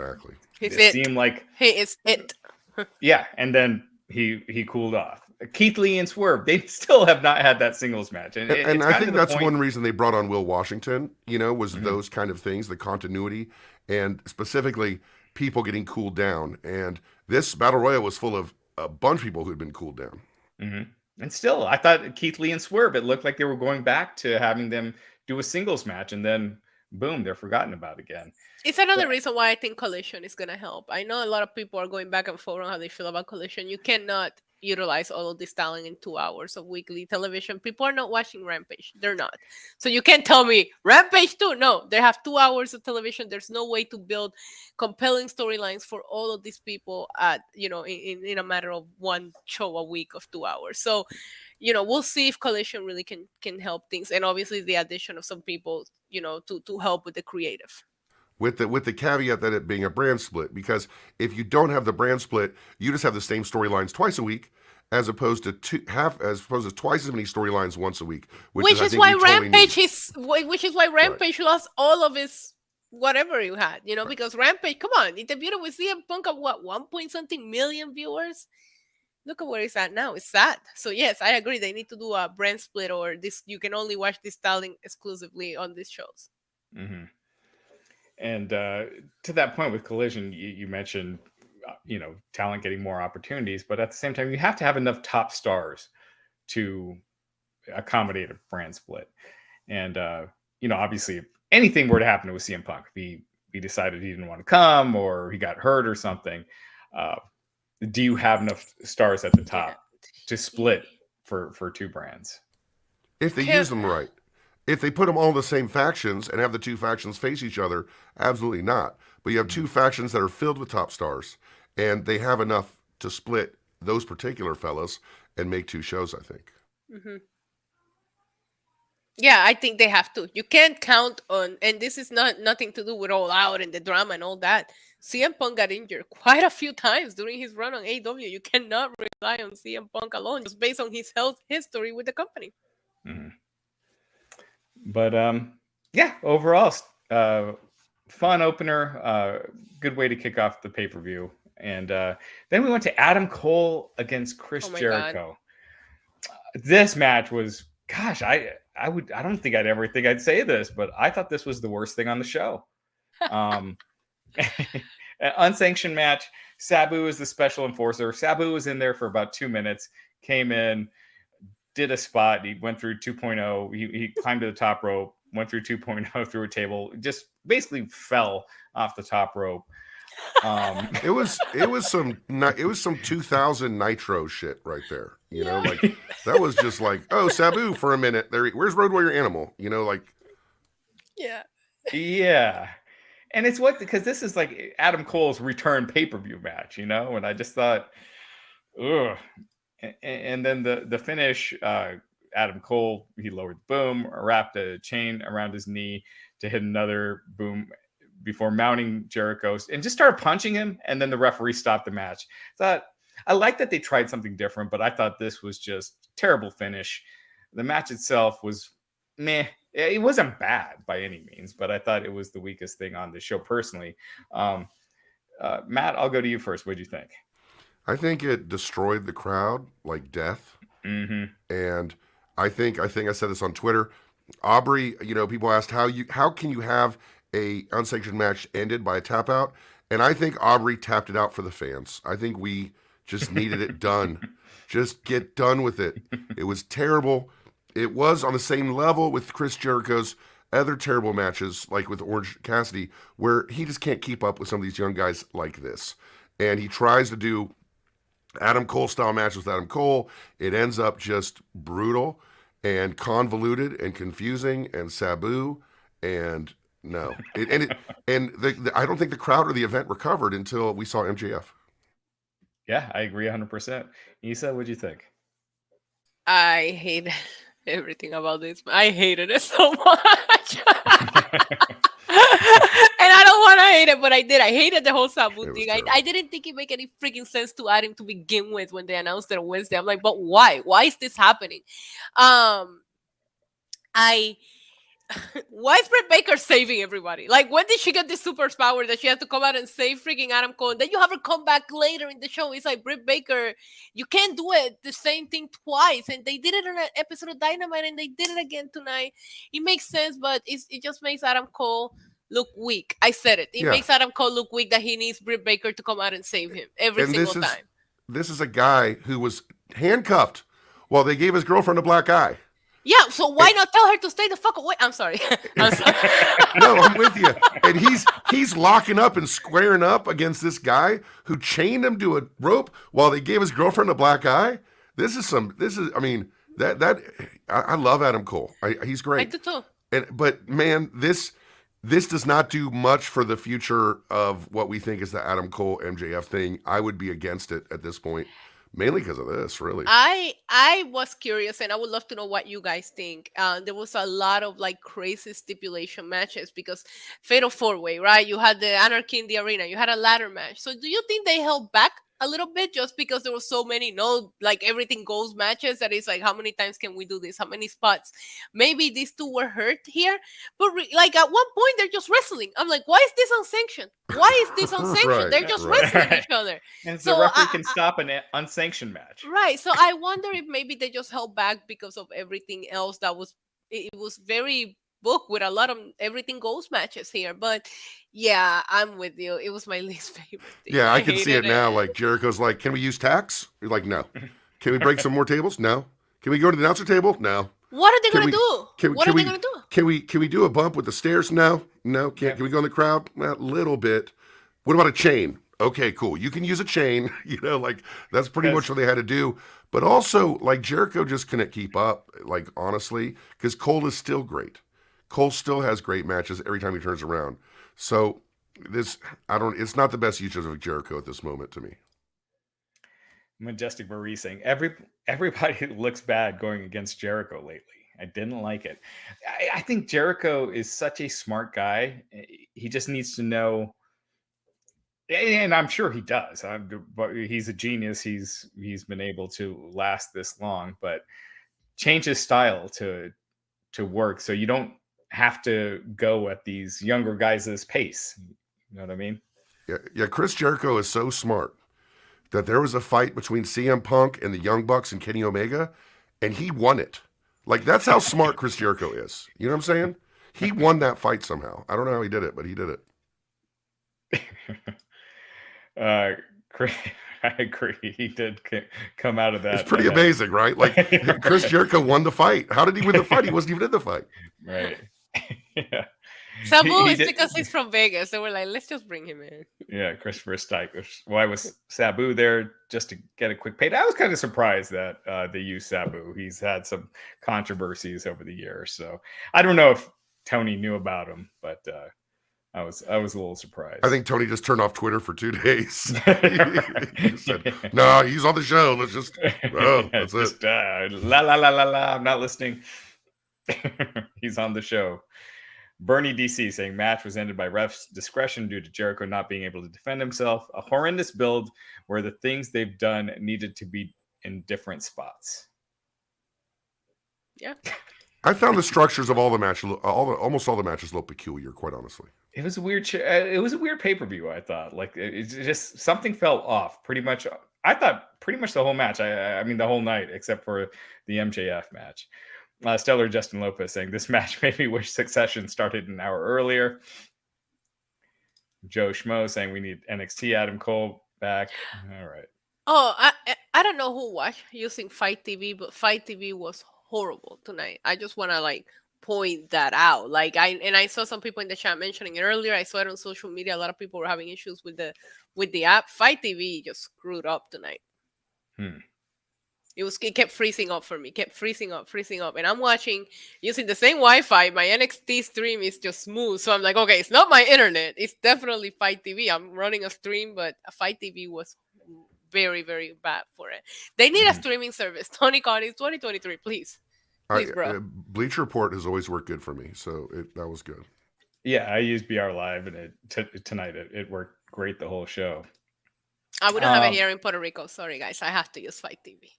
it seemed like he is it. Yeah, and then he cooled off. Keith Lee and Swerve, they still have not had that singles match. And And it's I gotten think to the that's point. one reason they brought on Will Washington, was those kind of things, the continuity, and specifically people getting cooled down. And this Battle Royal was full of a bunch of people who had been cooled down. And still, I thought Keith Lee and Swerve, it looked like they were going back to having them do a singles match, and then boom, they're forgotten about again. It's another reason why I think Collision is going to help. I know a lot of people are going back and forth on how they feel about Collision. You cannot utilize all of this talent in 2 hours of weekly television. People are not watching Rampage. They're not. So you can't tell me Rampage 2. No, they have 2 hours of television. There's no way to build compelling storylines for all of these people at, in a matter of one show a week of 2 hours. So, we'll see if Collision really can help things. And obviously the addition of some people, to help with the creative. With the caveat that it being a brand split, because if you don't have the brand split, you just have the same storylines twice a week, as opposed to twice as many storylines once a week. Which is why Rampage lost all of his whatever you had, because Rampage, come on, it debuted with CM Punk of 1 million viewers. Look at where it's at now. It's sad. So yes, I agree. They need to do a brand split, or this. You can only watch this talent exclusively on these shows. And to that point with Collision, you mentioned, talent getting more opportunities, but at the same time, you have to have enough top stars to accommodate a brand split. And, obviously, if anything were to happen to CM Punk, if he decided he didn't want to come or he got hurt or something, do you have enough stars at the top to split for 2 brands? If they use them right. If they put them all in the same factions and have the 2 factions face each other, absolutely not. But you have 2 factions that are filled with top stars, and they have enough to split those particular fellas and make 2 shows, I think. Yeah, I think they have to. You can't count on, and this is nothing to do with All Out and the drama and all that. CM Punk got injured quite a few times during his run on AEW. You cannot rely on CM Punk alone just based on his health history with the company. But overall, fun opener, good way to kick off the pay-per-view. And then we went to Adam Cole against Chris Jericho. This match was, gosh, I don't think I'd ever think I'd say this, but I thought this was the worst thing on the show. An unsanctioned match. Sabu is the special enforcer. Sabu was in there for about 2 minutes, came in, did a spot. He went through 2.0. He climbed to the top rope, went through 2.0 through a table, just basically fell off the top rope. It was some 2000 Nitro shit right there. That was just like, oh, Sabu for a minute. Where's Road Warrior Animal? Yeah. And it's because this is like Adam Cole's return pay-per-view match, and I just thought, ugh. And then the finish, Adam Cole, he lowered the boom, wrapped a chain around his knee to hit another boom before mounting Jericho and just started punching him. And then the referee stopped the match. I like that they tried something different, but I thought this was just terrible finish. The match itself was meh. It wasn't bad by any means, but I thought it was the weakest thing on the show personally. Matt, I'll go to you first. What'd you think? I think it destroyed the crowd like death. And I think I said this on Twitter. Aubrey, people asked how can you have a unsanctioned match ended by a tap out? And I think Aubrey tapped it out for the fans. I think we just needed it done. Just get done with it. It was terrible. It was on the same level with Chris Jericho's other terrible matches, like with Orange Cassidy, where he just can't keep up with some of these young guys like this. And he tries to do Adam Cole style matches with Adam Cole. It ends up just brutal and convoluted and confusing and Sabu and no. I don't think the crowd or the event recovered until we saw MJF. Yeah, I agree 100%. Isa, what'd you think? I hate everything about this. I hated it so much. And I don't want to hate it, but I did. I hated the whole Sabu thing. I didn't think it made any freaking sense to add him to begin with when they announced it on Wednesday. I'm like, but why? Why is this happening? Why is Britt Baker saving everybody? Like, when did she get this superpower that she has to come out and save freaking Adam Cole? And then you have her come back later in the show. It's like, Britt Baker, you can't do it the same thing twice. And they did it on an episode of Dynamite, and they did it again tonight. It makes sense, but it just makes Adam Cole look weak. I said it. It makes Adam Cole look weak that he needs Britt Baker to come out and save him every single time. This is a guy who was handcuffed while they gave his girlfriend a black eye. Yeah, so why not tell her to stay the fuck away? I'm sorry. I'm sorry. No, I'm with you. And he's locking up and squaring up against this guy who chained him to a rope while they gave his girlfriend a black eye. I mean, I love Adam Cole. He's great. I do too. But man, this does not do much for the future of what we think is the Adam Cole MJF thing. I would be against it at this point. Mainly because of this, really. I was curious, and I would love to know what you guys think. There was a lot of like crazy stipulation matches because Fatal 4-Way, right? You had the Anarchy in the Arena. You had a ladder match. So do you think they held back a little bit just because there were so many like everything goes matches that is like, how many times can we do this? How many spots? Maybe these two were hurt here, but like at one point they're just wrestling. I'm like, why is this unsanctioned? Why is this unsanctioned? Right, they're just wrestling each other. And so the referee can stop an unsanctioned match. Right. So I wonder if maybe they just held back because of everything else that was, it was very booked with a lot of everything goes matches here. But yeah, I'm with you. It was my least favorite thing. Yeah, I can see it now. Like Jericho's like, can we use tacks? You're like, no. Can we break some more tables? No. Can we go to the announcer table? No. What are they going to do? What are they going to do? Can we do a bump with the stairs? No. No. Can we go in the crowd? A little bit. What about a chain? Okay, cool. You can use a chain. Like that's pretty much what they had to do. But also, like Jericho just couldn't keep up. Like honestly, because Cole is still great. Cole still has great matches every time he turns around. So it's not the best use of Jericho at this moment to me. Majestic Marie saying everybody looks bad going against Jericho lately. I didn't like it. I think Jericho is such a smart guy. He just needs to know, and I'm sure he does. But he's a genius. He's been able to last this long, but change his style to work so you don't have to go at these younger guys' pace. You know what I mean? Yeah. Chris Jericho is so smart that there was a fight between CM Punk and the Young Bucks and Kenny Omega, and he won it. Like, that's how smart Chris Jericho is. You know what I'm saying? He won that fight somehow. I don't know how he did it, but he did it. I agree. He did come out of that. It's pretty amazing, right? Like, Chris Jericho won the fight. How did he win the fight? He wasn't even in the fight. Right. Yeah. Sabu is because he's from Vegas. So we're like, let's just bring him in. Yeah, Christopher Stike. Why was Sabu there just to get a quick pay? I was kind of surprised that they used Sabu. He's had some controversies over the years. So I don't know if Tony knew about him, but I was a little surprised. I think Tony just turned off Twitter for 2 days. He said, no, he's on the show. Let's just, that's just, it. La, la, la, la, la. I'm not listening. He's on the show. Bernie DC saying match was ended by ref's discretion due to Jericho not being able to defend himself. A horrendous build where the things they've done needed to be in different spots. Yeah. I found the structures of all the matches, almost all the matches, a little peculiar, quite honestly. It was a weird. It was a weird pay-per-view. I thought, like, it just something felt off. Pretty much, I thought pretty much the whole match. I mean, the whole night, except for the MJF match. Stellar Justin Lopez saying this match made me wish Succession started an hour earlier. Joe Schmo saying we need NXT Adam Cole back. All right. Oh, I don't know who watched using Fight TV, but Fight TV was horrible tonight. I just want to like point that out. Like I saw some people in the chat mentioning it earlier. I saw it on social media. A lot of people were having issues with the app. Fight TV just screwed up tonight. It kept freezing up for me, kept freezing up. And I'm watching using the same Wi-Fi. My NXT stream is just smooth. So I'm like, okay, it's not my internet. It's definitely Fight TV. I'm running a stream, but Fight TV was very, very bad for it. They need a streaming service. Tony Khan, it's 2023, please. Please, bro. Bleacher Report has always worked good for me. So that was good. Yeah, I used BR Live and tonight it worked great the whole show. I wouldn't have it here in Puerto Rico. Sorry, guys. I have to use Fight TV.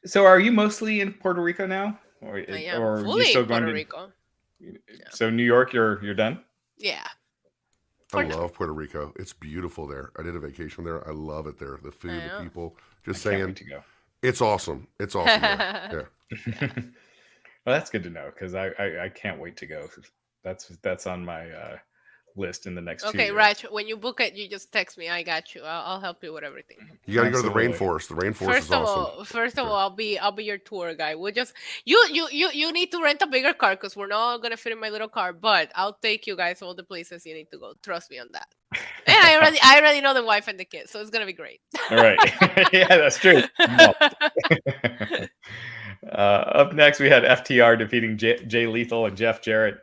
So are you mostly in Puerto Rico now? I am fully in Puerto Rico. So New York, you're done? Yeah. I love Puerto Rico. It's beautiful there. I did a vacation there. I love it there. The food, the people. Just I saying, can't wait to go. it's awesome. It's awesome there. Yeah. Well, that's good to know because I can't wait to go. That's on my list in the next 2 years. Okay, Raj, when you book it, you just text me. I got you. I'll help you with everything. You got to go to the rainforest. The rainforest is awesome. First of all, I'll be your tour guide. We'll just you need to rent a bigger car because we're not gonna fit in my little car. But I'll take you guys all the places you need to go. Trust me on that. And I already know the wife and the kids, so it's gonna be great. All right, yeah, that's true. Up next, we had FTR defeating Jay Lethal and Jeff Jarrett.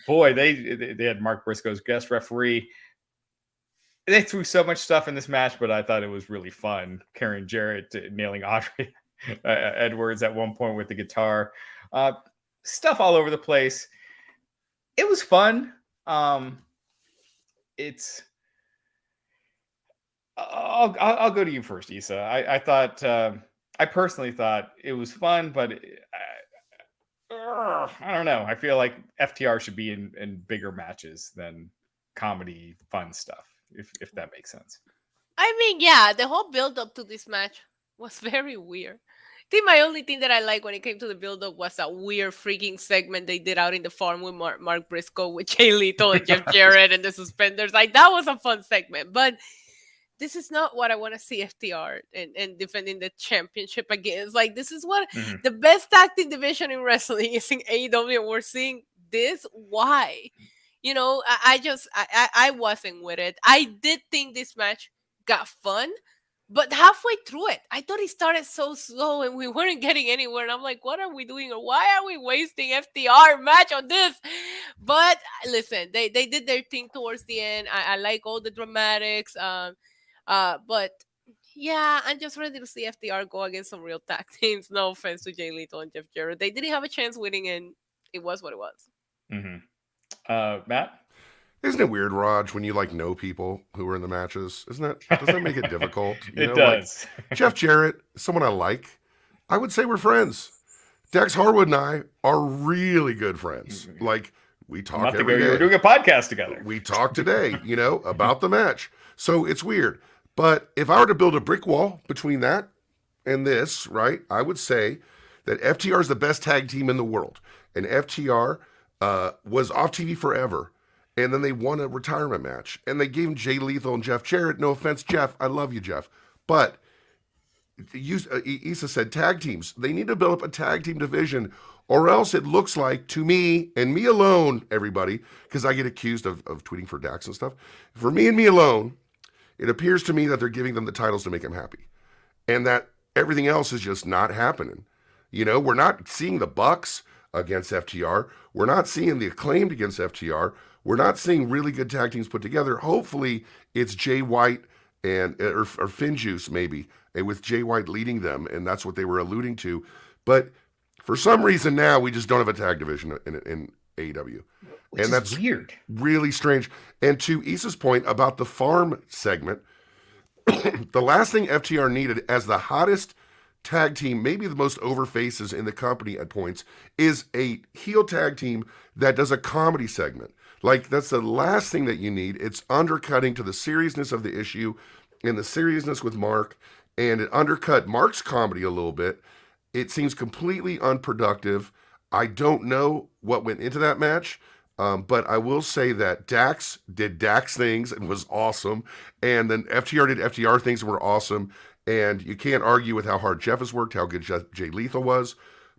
Boy, they had Mark Briscoe's guest referee. They threw so much stuff in this match, but I thought it was really fun. Carrying Jarrett, nailing Audrey Edwards at one point with the guitar. Stuff all over the place. It was fun. I'll go to you first, Issa. I personally thought it was fun, but I don't know. I feel like FTR should be in bigger matches than comedy fun stuff, if that makes sense. I mean, yeah, the whole build up to this match was very weird. I think my only thing that I liked when it came to the build up was a weird freaking segment they did out in the farm with Mark Briscoe with Jay Lethal and Jeff Jarrett and the suspenders. Like, that was a fun segment, but this is not what I want to see FTR and defending the championship against. Like, this is what the best tag team division in wrestling is in AEW, and we're seeing this. Why? You know, I wasn't with it. I did think this match got fun, but halfway through it, I thought it started so slow and we weren't getting anywhere. And I'm like, what are we doing? Or why are we wasting FTR match on this? But listen, they did their thing towards the end. I like all the dramatics. But yeah, I'm just ready to see FTR go against some real tag teams. No offense to Jay Lethal and Jeff Jarrett. They didn't have a chance winning, and it was what it was. Matt? Isn't it weird, Raj, when you know people who are in the matches? Doesn't that make it difficult? It does. Jeff Jarrett, someone I like. I would say we're friends. Dex Harwood and I are really good friends. We talk every day. We're doing a podcast together. We talk today, about the match. So it's weird. But if I were to build a brick wall between that and this, right, I would say that FTR is the best tag team in the world. And FTR was off TV forever. And then they won a retirement match. And they gave Jay Lethal and Jeff Jarrett. No offense, Jeff. I love you, Jeff. But Issa said tag teams. They need to build up a tag team division, or else it looks like, to me, and me alone, everybody, because I get accused of tweeting for Dax and stuff. For me and me alone, it appears to me that they're giving them the titles to make them happy. And that everything else is just not happening. We're not seeing the Bucks against FTR. We're not seeing the Acclaimed against FTR. We're not seeing really good tag teams put together. Hopefully, it's Jay White or Finn Juice, maybe, and with Jay White leading them, and that's what they were alluding to. But for some reason now, we just don't have a tag division in AEW. Which is that's weird. Really strange. And to Issa's point about the farm segment, the last thing FTR needed as the hottest tag team, maybe the most over faces in the company at points, is a heel tag team that does a comedy segment. That's the last thing that you need. It's undercutting to the seriousness of the issue and the seriousness with Mark, and it undercut Mark's comedy a little bit. It seems completely unproductive. I don't know what went into that match, but I will say that Dax did Dax things and was awesome, and then FTR did FTR things and were awesome, and you can't argue with how hard Jeff has worked, how good Jay Lethal was.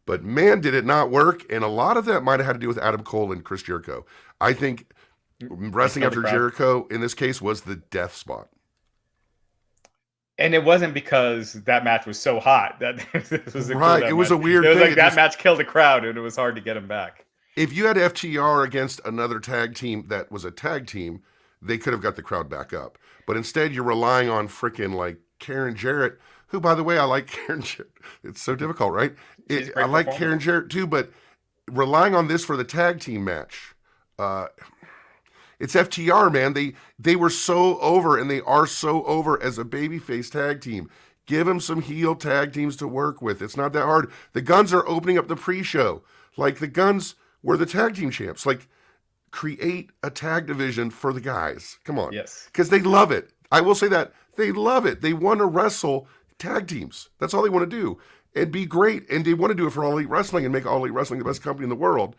But man, did it not work. And a lot of that might have had to do with Adam Cole and Chris Jericho. I think wrestling after Jericho, in this case, was the death spot. And it wasn't because that match was so hot. This was right. It was a weird thing. It was that match killed the crowd, and it was hard to get him back. If you had FTR against another tag team that was a tag team, they could have got the crowd back up. But instead, you're relying on freaking Karen Jarrett, who, by the way, I like Karen Jarrett. It's so difficult, right? I like Karen Jarrett too, but relying on this for the tag team match, it's FTR, man. They were so over, and they are so over as a babyface tag team. Give them some heel tag teams to work with. It's not that hard. The Guns are opening up the pre-show. The Guns were the tag team champs. Like, create a tag division for the guys. Come on. Yes. Because they love it. I will say that. They love it. They want to wrestle tag teams. That's all they want to do. And be great. And they want to do it for All Elite Wrestling and make All Elite Wrestling the best company in the world.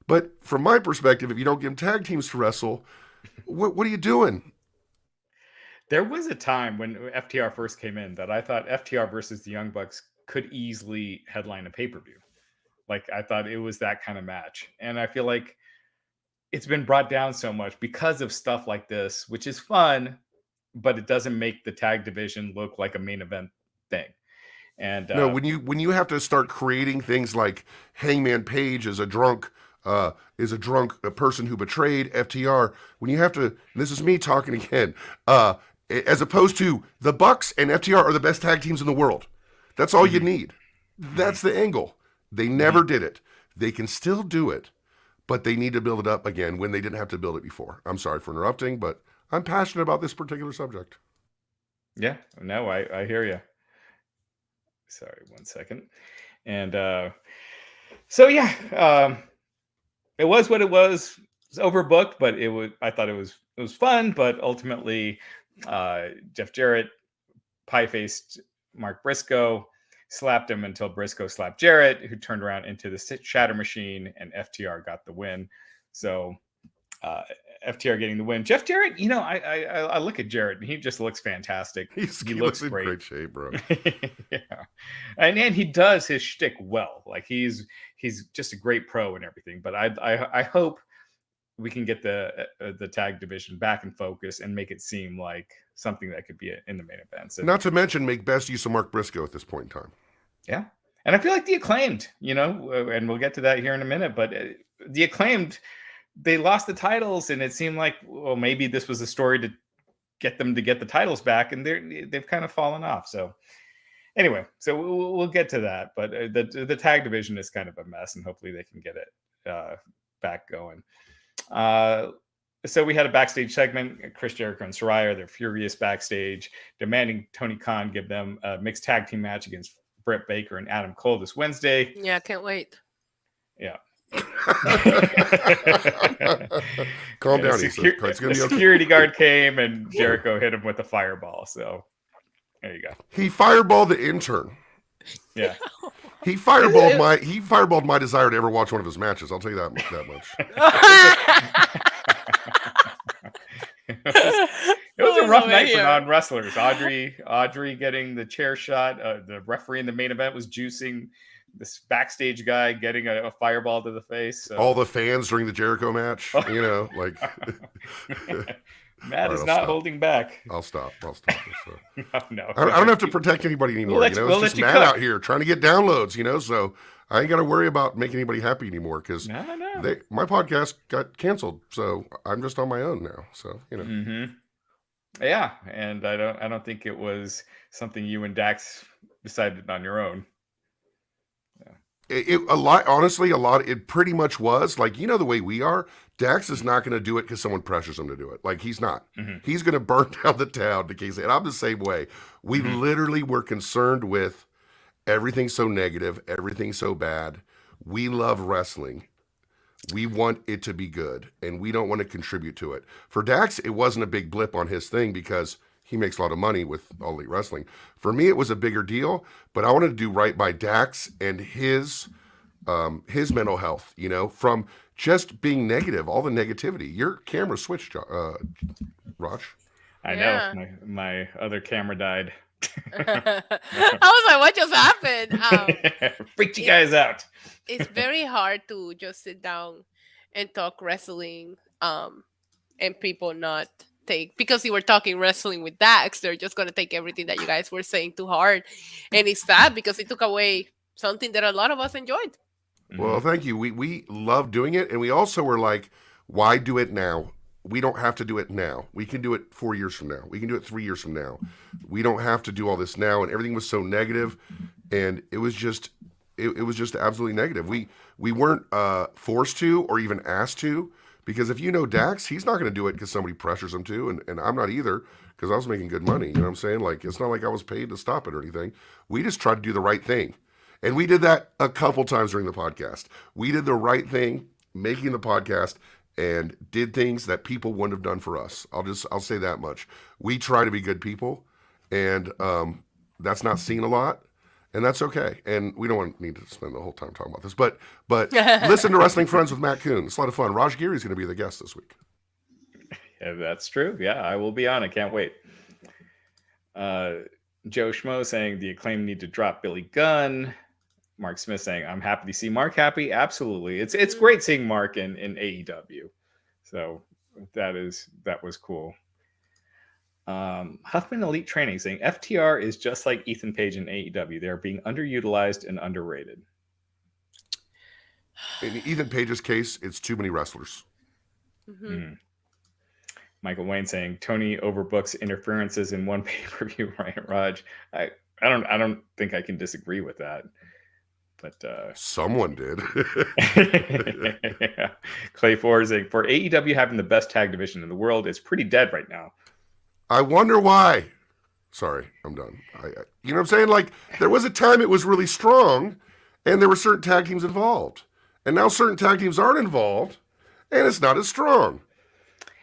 But from my perspective, if you don't give them tag teams to wrestle, what are you doing? There was a time when FTR first came in that I thought FTR versus the Young Bucks could easily headline a pay-per-view. Like, I thought it was that kind of match. And I feel like it's been brought down so much because of stuff like this, which is fun, but it doesn't make the tag division look like a main event thing. And no, when you have to start creating things like Hangman Page is a drunk person who betrayed FTR, when you have to, and this is me talking again, as opposed to the Bucks and FTR are the best tag teams in the world. That's all you need. That's the angle. They never did it. They can still do it, but they need to build it up again when they didn't have to build it before. I'm sorry for interrupting, but I'm passionate about this particular subject. Yeah, no, I hear you. Sorry, 1 second. And so yeah, it was what it was. It's overbooked, but I thought it was fun, but ultimately Jeff Jarrett pie-faced Mark Briscoe, slapped him until Briscoe slapped Jarrett, who turned around into the Shatter Machine, and FTR got the win. So FTR getting the win. Jeff Jarrett, I look at Jarrett and he just looks fantastic. He looks in great shape, bro. Yeah, and he does his shtick well. Like, he's just a great pro and everything. But I hope we can get the tag division back in focus and make it seem like something that could be in the main events. Not to mention make best use of Mark Briscoe at this point in time. Yeah. And I feel like the Acclaimed, and we'll get to that here in a minute, but the Acclaimed, they lost the titles and it seemed like, well, maybe this was a story to get them to get the titles back, and they've kind of fallen off. So anyway, so we'll get to that, but the tag division is kind of a mess, and hopefully they can get it back going. So we had a backstage segment. Chris Jericho and Saraya, they're furious backstage, demanding Tony Khan give them a mixed tag team match against Britt Baker and Adam Cole this Wednesday. Yeah, can't wait. Yeah. Calm down. The security guard came and Jericho hit him with a fireball. So there you go. He fireballed the intern. Yeah. He fireballed my desire to ever watch one of his matches. I'll tell you that much. It was a rough night for non-wrestlers. Audrey getting the chair shot. The referee in the main event was juicing. This backstage guy getting a fireball to the face. So. All the fans during the Jericho match, like. Matt is not holding back. I'll stop. So. No. I don't have to protect anybody anymore. It's just Matt out here trying to get downloads. So I ain't got to worry about making anybody happy anymore because my podcast got canceled. So I'm just on my own now. So Mm-hmm. Yeah, and I don't think it was something you and Dax decided on your own. It pretty much was like, the way we are. Dax is not going to do it because someone pressures him to do it. Like, he's not. Mm-hmm. He's going to burn down the town to case. And I'm the same way. We literally were concerned with everything so negative, everything so bad. We love wrestling. We want it to be good, and we don't want to contribute to it. For Dax, it wasn't a big blip on his thing because he makes a lot of money with All Elite Wrestling. For me, it was a bigger deal, but I wanted to do right by Dax and his mental health, from just being negative, all the negativity. Your camera switched, Raj. I know. My other camera died. I was like, what just happened? Freaked you guys out. It's very hard to just sit down and talk wrestling and people not take, because you were talking wrestling with Dax, they're just going to take everything that you guys were saying too hard. And it's sad because it took away something that a lot of us enjoyed. Well, thank you. We love doing it. And we also were like, why do it now? We don't have to do it now. We can do it 4 years from now. We can do it 3 years from now. We don't have to do all this now. And everything was so negative, and it was just absolutely negative. We weren't forced to or even asked to, because if Dax, he's not going to do it because somebody pressures him to, and I'm not either, because I was making good money. You know what I'm saying? Like, it's not like I was paid to stop it or anything. We just tried to do the right thing. And we did that a couple times during the podcast. We did the right thing, making the podcast, and did things that people wouldn't have done for us. I'll say that much. We try to be good people, and that's not seen a lot, and that's okay. And we don't need to spend the whole time talking about this, but listen to Wrestling Friends with Matt Koon. It's a lot of fun. Raj Giri is going to be the guest this week. Yeah, that's true. Yeah, I will be on. I can't wait. Joe Schmo saying the Acclaim need to drop Billy Gunn. Mark Smith saying, I'm happy to see Mark happy. Absolutely. It's great seeing Mark in AEW. So that was cool. Huffman Elite Training saying FTR is just like Ethan Page in AEW. They're being underutilized and underrated. In Ethan Page's case, it's too many wrestlers. Mm-hmm. Michael Wayne saying Tony overbooks interferences in one pay-per-view, right, Raj? I don't think I can disagree with that. But someone did. Yeah. Clay Ford saying for AEW having the best tag division in the world, it's pretty dead right now. I wonder why. Sorry, I'm done. You know what I'm saying? Like, there was a time it was really strong, and there were certain tag teams involved. And now certain tag teams aren't involved, and it's not as strong.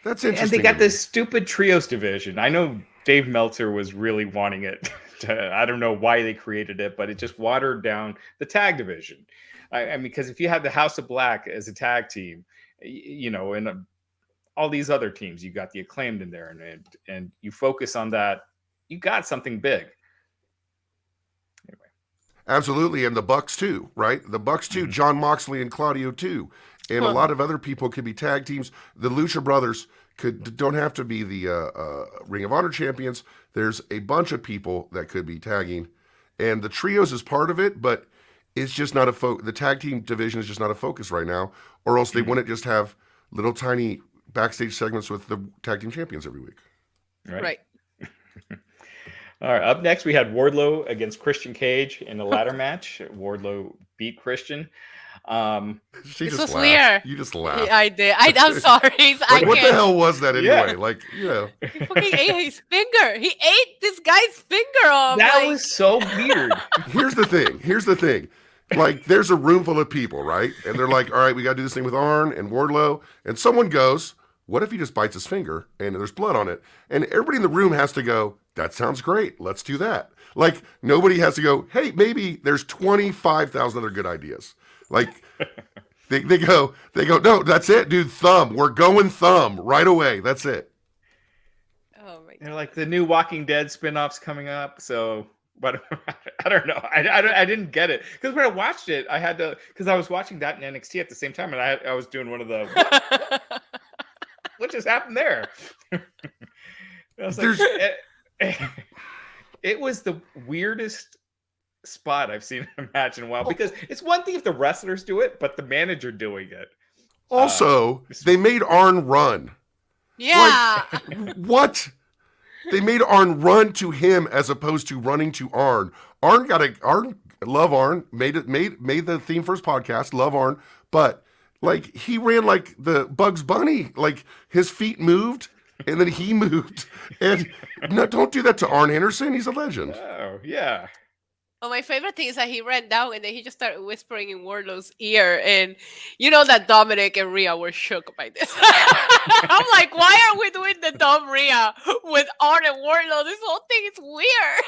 That's interesting. And they got this stupid trios division. I know Dave Meltzer was really wanting it. I don't know why they created it, but it just watered down the tag division. I mean, because if you had the House of Black as a tag team, you know, and all these other teams, you got the Acclaimed in there, and you focus on that, you got something big. Anyway. Absolutely, and the Bucks too, right? The Bucks too, John Moxley and Claudio too, and a lot of other people could be tag teams. The Lucha Brothers don't have to be the Ring of Honor champions. There's a bunch of people that could be tagging, and the trios is part of it, but it's just not the tag team division is just not a focus right now, or else they wouldn't just have little tiny backstage segments with the tag team champions every week. Right. All right. Up next, we had Wardlow against Christian Cage in a ladder match. Wardlow beat Christian. She This just was laughed. weird. You just laughed. I did. I'm sorry. Like, what the hell was that anyway? Yeah. Like, you know. He fucking ate his finger. He ate this guy's finger off. That was so weird. Here's the thing. Like, there's a room full of people, right? And they're like, all right, we got to do this thing with Arn and Wardlow. And someone goes, what if he just bites his finger and there's blood on it? And everybody in the room has to go, that sounds great. Let's do that. Like, nobody has to go, hey, maybe there's 25,000 other good ideas. Like, they go, no, that's it, dude. Thumb. We're going thumb right away. That's it. Oh my God. They're like the new Walking Dead spinoffs coming up. So, but I don't know. I didn't get it because when I watched it, I had to because I was watching that in NXT at the same time, and I was doing one of the what just happened there? I was like, it was the weirdest spot I've seen in a match in a while because it's one thing if the wrestlers do it, but the manager doing it. Also, they made Arn run. Yeah. Like, what? They made Arn run to him as opposed to running to Arn. Love Arn, made the theme for his podcast, love Arn, but like he ran like the Bugs Bunny, like his feet moved and then he moved. And no, don't do that to Arn Anderson. He's a legend. Oh, yeah. Oh, my favorite thing is that he ran down and then he just started whispering in Wardlow's ear. And you know that Dominic and Rhea were shook by this. I'm like, why are we doing the Dom Rhea with Arn and Wardlow? This whole thing is weird.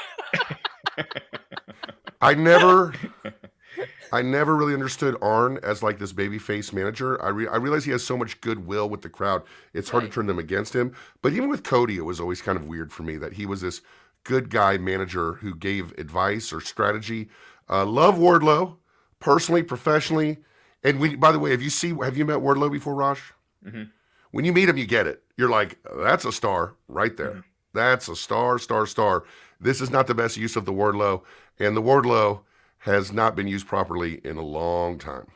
I never really understood Arn as like this babyface manager. I realize he has so much goodwill with the crowd. It's hard to turn them against him. But even with Cody, it was always kind of weird for me that he was this good guy manager who gave advice or strategy. Love Wardlow, personally, professionally. And by the way, have you met Wardlow before, Raj? Mm-hmm. When you meet him, you get it. You're like, that's a star right there. Mm-hmm. That's a star. This is not the best use of the Wardlow. And the Wardlow has not been used properly in a long time.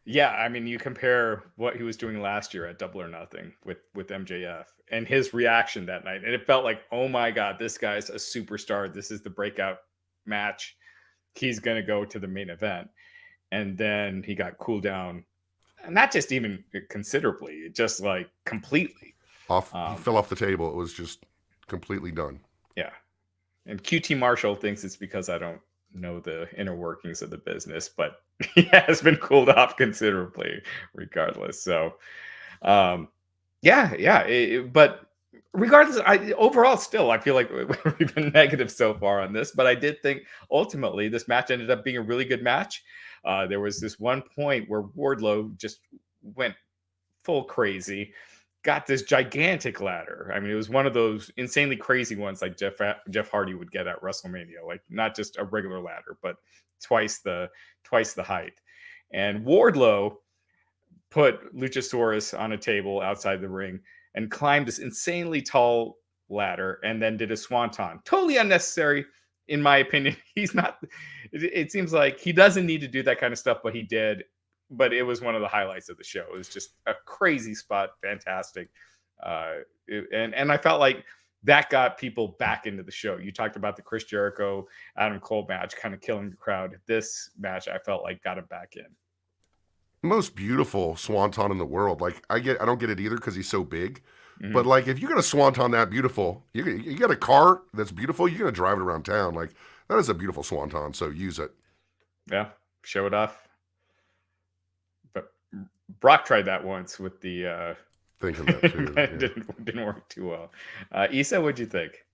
Yeah, I mean, you compare what he was doing last year at Double or Nothing with MJF and his reaction that night. And it felt like, oh my God, this guy's a superstar. This is the breakout match. He's going to go to the main event. And then he got cooled down. And not just even considerably, just like completely. He fell off the table. It was just completely done. Yeah. And QT Marshall thinks it's because I don't know the inner workings of the business, but he has been cooled off considerably, regardless. So, um, but regardless, overall still I feel like we've been negative so far on this, but I did think ultimately this match ended up being a really good match. There was this one point where Wardlow just went full crazy, got this gigantic ladder. I mean, it was one of those insanely crazy ones like Jeff Hardy would get at WrestleMania, like not just a regular ladder, but twice the height. And Wardlow put Luchasaurus on a table outside the ring and climbed this insanely tall ladder and then did a swanton. Totally unnecessary, in my opinion. He's not, it seems like he doesn't need to do that kind of stuff, but he did. But it was one of the highlights of the show. It was just a crazy spot, fantastic. And I felt like that got people back into the show. You talked about the Chris Jericho, Adam Cole match kind of killing the crowd. This match, I felt like got him back in. Most beautiful swanton in the world. Like I don't get it either because he's so big. But like if you got a swanton that beautiful, you got a car that's beautiful, you're gonna drive it around town. Like that is a beautiful swanton. So use it. Yeah, show it off. But Brock tried that once with the. Thinking that too. It didn't work too well. Isa, what'd you think?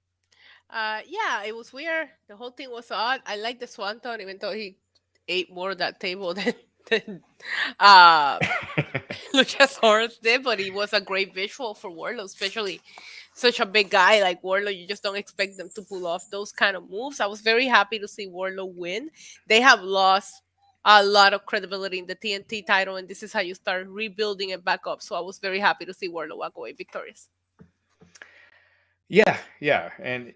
Yeah, it was weird. The whole thing was odd. I like the swanton, even though he ate more of that table than Luchasaurus did, but it was a great visual for Wardlow, especially such a big guy like Wardlow. You just don't expect them to pull off those kind of moves. I was very happy to see Wardlow win. They have lost a lot of credibility in the TNT title, and this is how you start rebuilding it back up. So I was very happy to see Wardlow walk away victorious. Yeah, and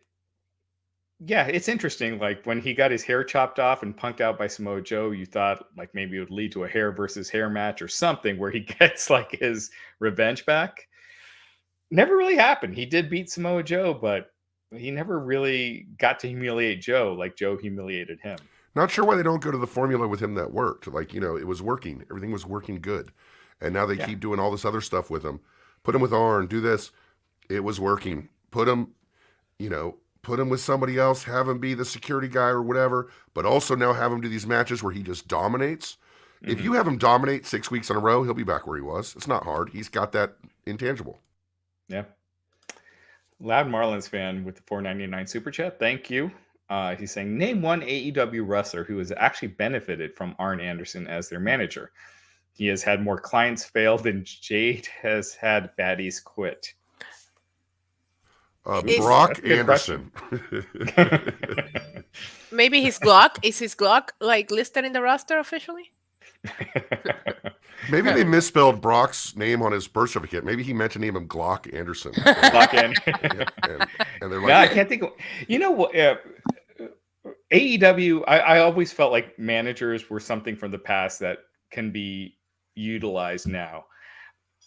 it's interesting. Like when he got his hair chopped off and punked out by Samoa Joe, you thought like maybe it would lead to a hair versus hair match or something where he gets like his revenge back. Never really happened. He did beat Samoa Joe, but he never really got to humiliate Joe like Joe humiliated him. Not sure why they don't go to the formula with him that worked. Like, it was working. Everything was working good. And now they keep doing all this other stuff with him. Put him with Arn, do this. It was working. Put him with somebody else, have him be the security guy or whatever, but also now have him do these matches where he just dominates. If you have him dominate 6 weeks in a row, he'll be back where he was. It's not hard. He's got that intangible. Yeah. Loud Marlins fan with the $4.99 super chat. Thank you. He's saying, name one AEW wrestler who has actually benefited from Arn Anderson as their manager. He has had more clients fail than Jade has had baddies quit. Brock Anderson. Maybe his Glock. Is his Glock like listed in the roster officially? Maybe they misspelled Brock's name on his birth certificate. Maybe he meant to name him Glock Anderson. Glock Anderson. and they're like, no, I can't think of. You know what? AEW. I always felt like managers were something from the past that can be utilized now.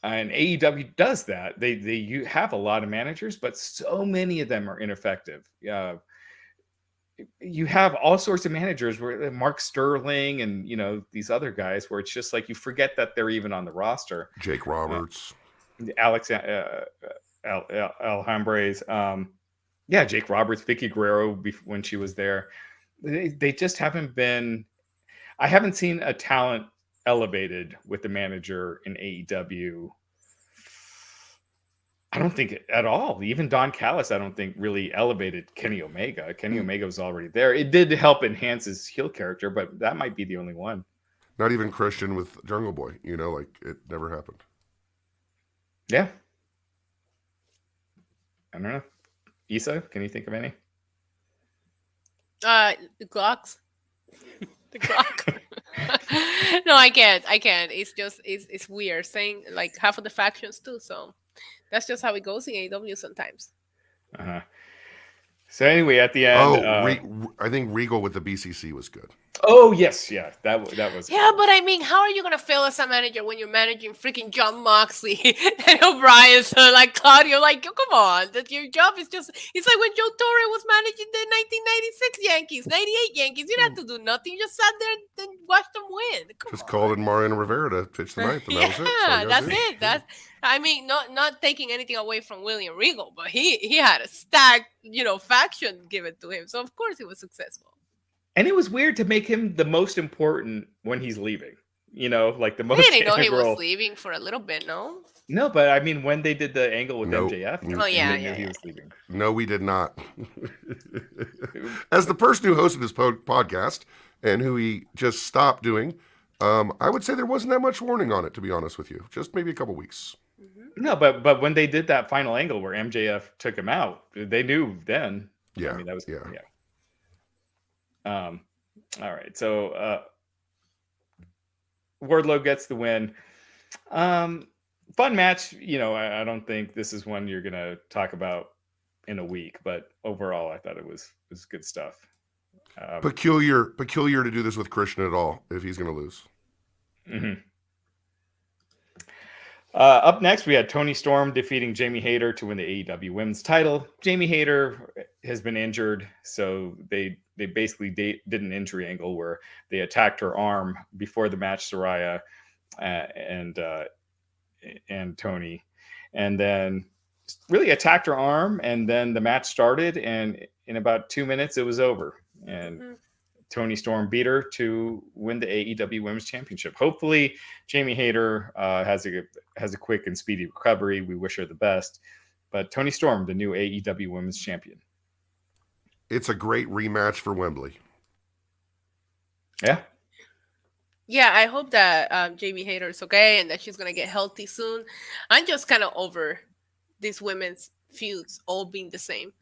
And AEW does that. They have a lot of managers, but so many of them are ineffective. You have all sorts of managers where Mark Sterling and these other guys where it's just like you forget that they're even on the roster. Jake Roberts, Alex Alhambre's, Jake Roberts, Vicky Guerrero when she was there. They just haven't been. I haven't seen a talent elevated with the manager in AEW. I don't think at all. Even Don Callis, I don't think really elevated Kenny Omega. Kenny Omega was already there. It did help enhance his heel character, but that might be the only one. Not even Christian with Jungle Boy. Like it never happened. Yeah. I don't know. Issa, can you think of any? The Glocks. The Glock. No, I can't. It's just it's weird saying like half of the factions too. So that's just how it goes in AEW sometimes. So anyway, at the end, I think Regal with the BCC was good. Oh yes, yeah, that was. Yeah, but I mean, how are you gonna fail as a manager when you're managing freaking John Moxley and O'Brien? So like Claudio, like oh, come on, that your job is just—it's like when Joe Torre was managing the 1996 Yankees, 98 Yankees. You didn't have to do nothing; you just sat there and watched them win. Come on. Called in Mariano Rivera to pitch the ninth, and that was it. Yeah, that's it. I mean, not taking anything away from William Regal, but he had a stacked, faction given to him, so of course he was successful. And it was weird to make him the most important when he's leaving. Like the I most didn't know he integral. was leaving for a little bit, no? No, but I mean, when they did the angle with Nope. MJF, Oh, yeah, they knew he yeah. was leaving. No, we did not. As the person who hosted this podcast and who he just stopped doing, I would say there wasn't that much warning on it, to be honest with you. Just maybe a couple weeks. No, but when they did that final angle where MJF took him out, they knew then. Yeah. I mean, that was yeah. All right, so Wardlow gets the win. Fun match. I don't think this is one you're gonna talk about in a week, but overall, I thought it was good stuff. Peculiar to do this with Christian at all if he's gonna lose. Mm-hmm. Up next, we had Toni Storm defeating Jamie Hayter to win the AEW Women's title. Jamie Hayter has been injured, so they basically did an injury angle where they attacked her arm before the match, Saraya and Toni, and then really attacked her arm, and then the match started, and in about 2 minutes, it was over, and Toni Storm beat her to win the AEW Women's Championship. Hopefully, Jamie Hayter has a quick and speedy recovery. We wish her the best. But Toni Storm, the new AEW Women's Champion. It's a great rematch for Wembley. Yeah. Yeah, I hope that Jamie Hayter is okay and that she's going to get healthy soon. I'm just kind of over these women's feuds all being the same.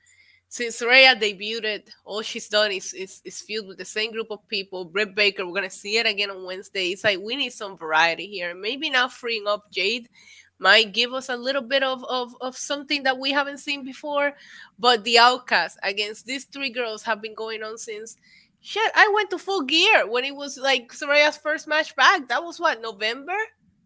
Since Saraya debuted, all she's done is feud with the same group of people. Britt Baker, we're going to see it again on Wednesday. It's like we need some variety here. Maybe now freeing up Jade might give us a little bit of something that we haven't seen before. But the Outcast against these three girls have been going on since... Shit, I went to Full Gear when it was like Saraya's first match back. That was what, November?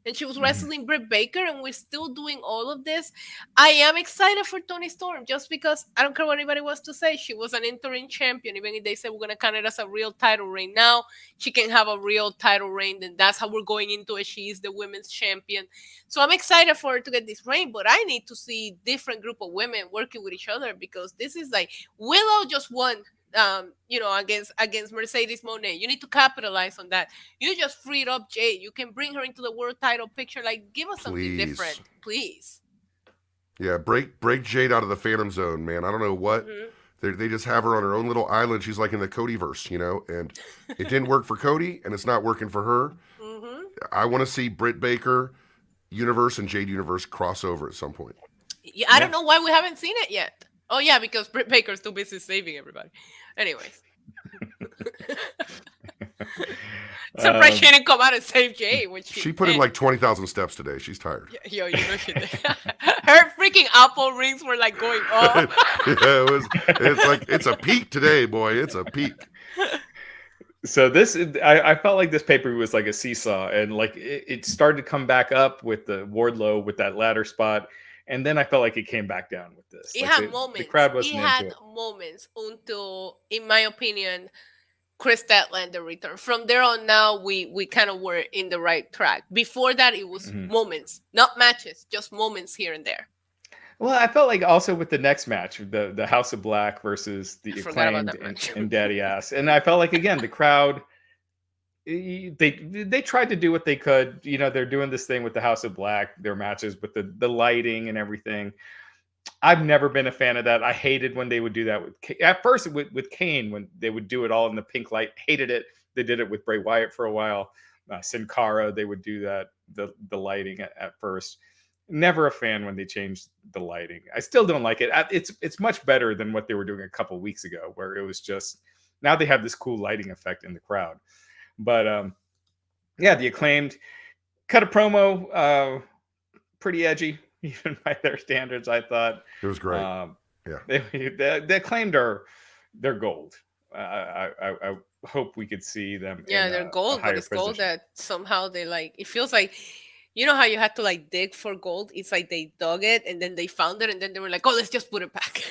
And she was wrestling Britt Baker, and we're still doing all of this. I am excited for Toni Storm just because I don't care what anybody wants to say. She was an interim champion. Even if they say we're going to count it as a real title reign now, she can have a real title reign. Then that's how we're going into it. She is the women's champion. So I'm excited for her to get this reign, but I need to see different group of women working with each other because this is like Willow just won. Against Mercedes Moné. You need to capitalize on that. You just freed up Jade. You can bring her into the world title picture. Like, give us something different, please. Yeah, break Jade out of the Phantom Zone, man. I don't know what. They just have her on her own little island. She's like in the Codyverse, and it didn't work for Cody, and it's not working for her. I want to see Britt Baker Universe and Jade Universe cross over at some point. Yeah, I don't know why we haven't seen it yet. Oh, yeah, because Britt Baker's too busy saving everybody. Anyways. Surprised she didn't come out and save Jay. She put in like 20,000 steps today. She's tired. Yo, she did. Her freaking Apple rings were like going off. It's a peak today, boy. It's a peak. So I felt like this paper was like a seesaw, and like it started to come back up with the Wardlow with that ladder spot. And then I felt like it came back down with this. It had moments. The crowd wasn't into it. Moments until, in my opinion, Chris Statlander returned. From there on now, we kind of were in the right track. Before that, it was moments, not matches, just moments here and there. Well, I felt like also with the next match, the House of Black versus the Acclaimed and Daddy Ass. And I felt like, again, the crowd... They tried to do what they could. They're doing this thing with the House of Black, their matches with the lighting and everything. I've never been a fan of that. I hated when they would do that at first with Kane, when they would do it all in the pink light. Hated it. They did it with Bray Wyatt for a while. Sin Cara, they would do that, the lighting at first. Never a fan when they changed the lighting. I still don't like it. It's much better than what they were doing a couple weeks ago, where it was just, now they have this cool lighting effect in the crowd. But the Acclaimed cut a promo, pretty edgy, even by their standards. I thought it was great. The Acclaimed they're gold. I hope we could see them. Yeah, they're gold, but it's gold that somehow they like. It feels like, you know how you had to like dig for gold. It's like they dug it and then they found it and then they were like, oh, let's just put it back.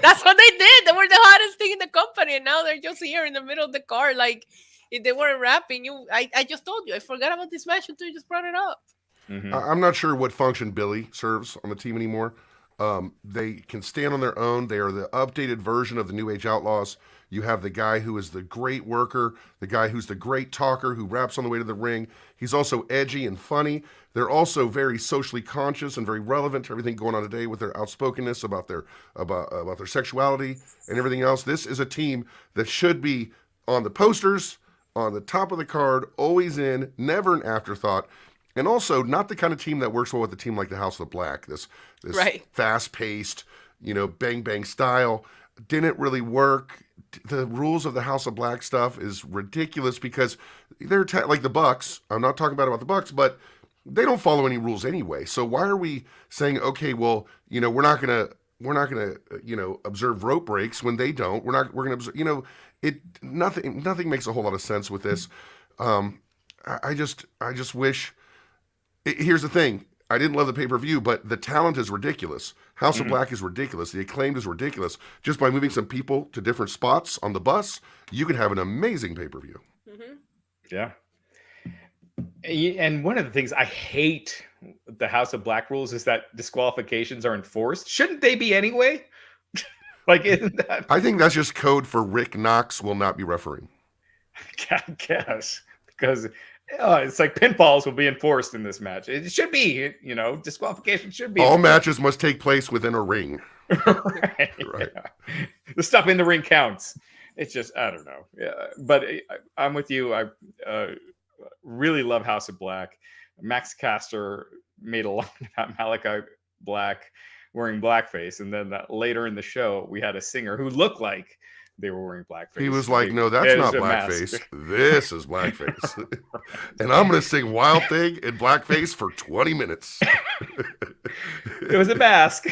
That's what they did. They were the hottest thing in the company, and now they're just here in the middle of the card. Like, if they weren't rapping, I just told you. I forgot about this match until you just brought it up. I'm not sure what function Billy serves on the team anymore. They can stand on their own. They are the updated version of the New Age Outlaws. You have the guy who is the great worker, the guy who's the great talker who raps on the way to the ring. He's also edgy and funny. They're also very socially conscious and very relevant to everything going on today with their outspokenness about their sexuality and everything else. This is a team that should be on the posters, on the top of the card, always in, never an afterthought. And also not the kind of team that works well with a team like the House of Black. This Right. fast-paced, bang bang style didn't really work. The rules of the House of Black stuff is ridiculous because they're like the Bucks. I'm not talking about the Bucks, but they don't follow any rules anyway. So why are we saying, okay, well, we're not gonna observe rope breaks when they don't. We're gonna observe. Nothing makes a whole lot of sense with this. I just wish. Here's the thing. I didn't love the pay-per-view, but the talent is ridiculous. House of Black is ridiculous. The Acclaimed is ridiculous. Just by moving some people to different spots on the bus, you could have an amazing pay-per-view. Yeah. And one of the things I hate the House of Black rules is that disqualifications are enforced. Shouldn't they be anyway? Isn't that? I think that's just code for Rick Knox will not be refereeing. I guess. Because it's like pinfalls will be enforced in this match. It should be, disqualification should be. All matches must take place within a ring. Right. Yeah. The stuff in the ring counts. It's just, I don't know. Yeah, but I'm with you. I really love House of Black. Max Caster made a lot about Malachi Black wearing blackface, and then later in the show, we had a singer who looked like they were wearing blackface. He was like, no, that's not blackface. This is blackface. And I'm going to sing Wild Thing in blackface for 20 minutes. It was a mask.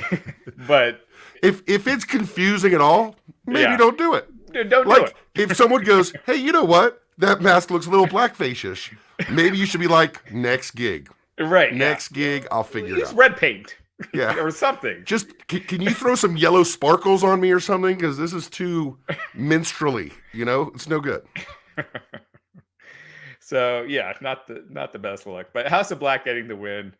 But if it's confusing at all, maybe don't do it. Don't do it. If someone goes, hey, you know what? That mask looks a little blackface-ish. Maybe you should be like, next gig. Right. Next gig, I'll figure it out. Use red paint. Yeah. Or something. Just, can you throw some yellow sparkles on me or something? Because this is too minstrelly, It's no good. So, yeah, not the best look. But House of Black getting the win.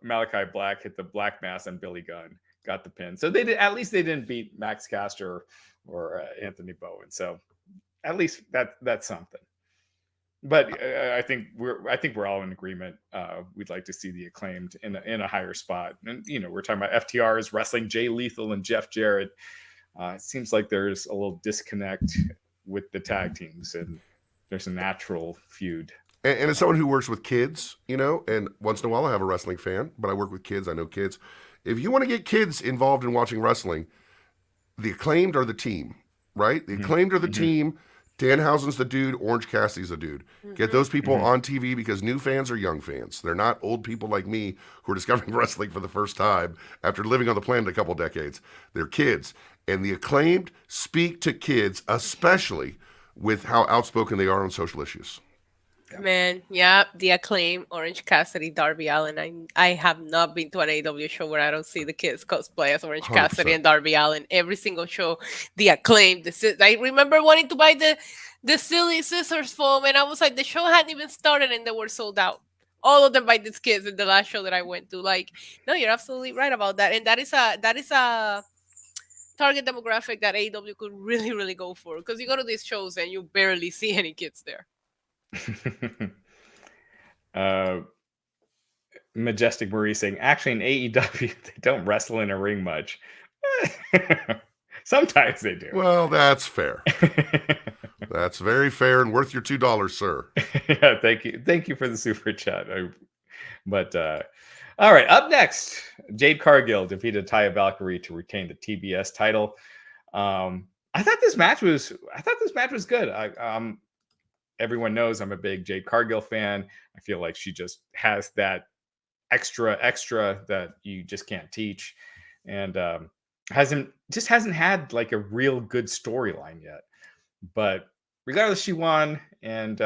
Malachi Black hit the black mass on Billy Gunn. Got the pin. So, at least they didn't beat Max Caster or Anthony Bowen. So, at least that's something. But I think we're all in agreement. We'd like to see the Acclaimed in a higher spot. And we're talking about FTRs wrestling Jay Lethal and Jeff Jarrett. It seems like there's a little disconnect with the tag teams, and there's a natural feud. And as someone who works with kids, and once in a while I have a wrestling fan, but I work with kids. I know kids. If you want to get kids involved in watching wrestling, the Acclaimed are the team, right? The Acclaimed are the team. Danhausen's the dude. Orange Cassidy's the dude. Get those people on TV because new fans are young fans. They're not old people like me who are discovering wrestling for the first time after living on the planet a couple decades. They're kids. And the Acclaimed speak to kids, especially with how outspoken they are on social issues. Man, yeah, the Acclaim, Orange Cassidy, Darby Allin. I have not been to an AEW show where I don't see the kids cosplay as Orange 100%. Cassidy and Darby Allin. Every single show, the Acclaim. I remember wanting to buy the silly scissors foam, and I was like, the show hadn't even started and they were sold out. All of them by these kids in the last show that I went to. Like, no, you're absolutely right about that. And that is a target demographic that AEW could really, really go for. Because you go to these shows and you barely see any kids there. Majestic Marie saying, actually in AEW they don't wrestle in a ring much. Sometimes they do. Well, that's fair. That's very fair and worth your $2, sir. Yeah, thank you for the super chat. All right, up next, Jade Cargill defeated Taya Valkyrie to retain the TBS title. I thought this match was good. Everyone knows I'm a big Jade Cargill fan. I feel like she just has that extra that you just can't teach, and hasn't had like a real good storyline yet. But regardless, she won, and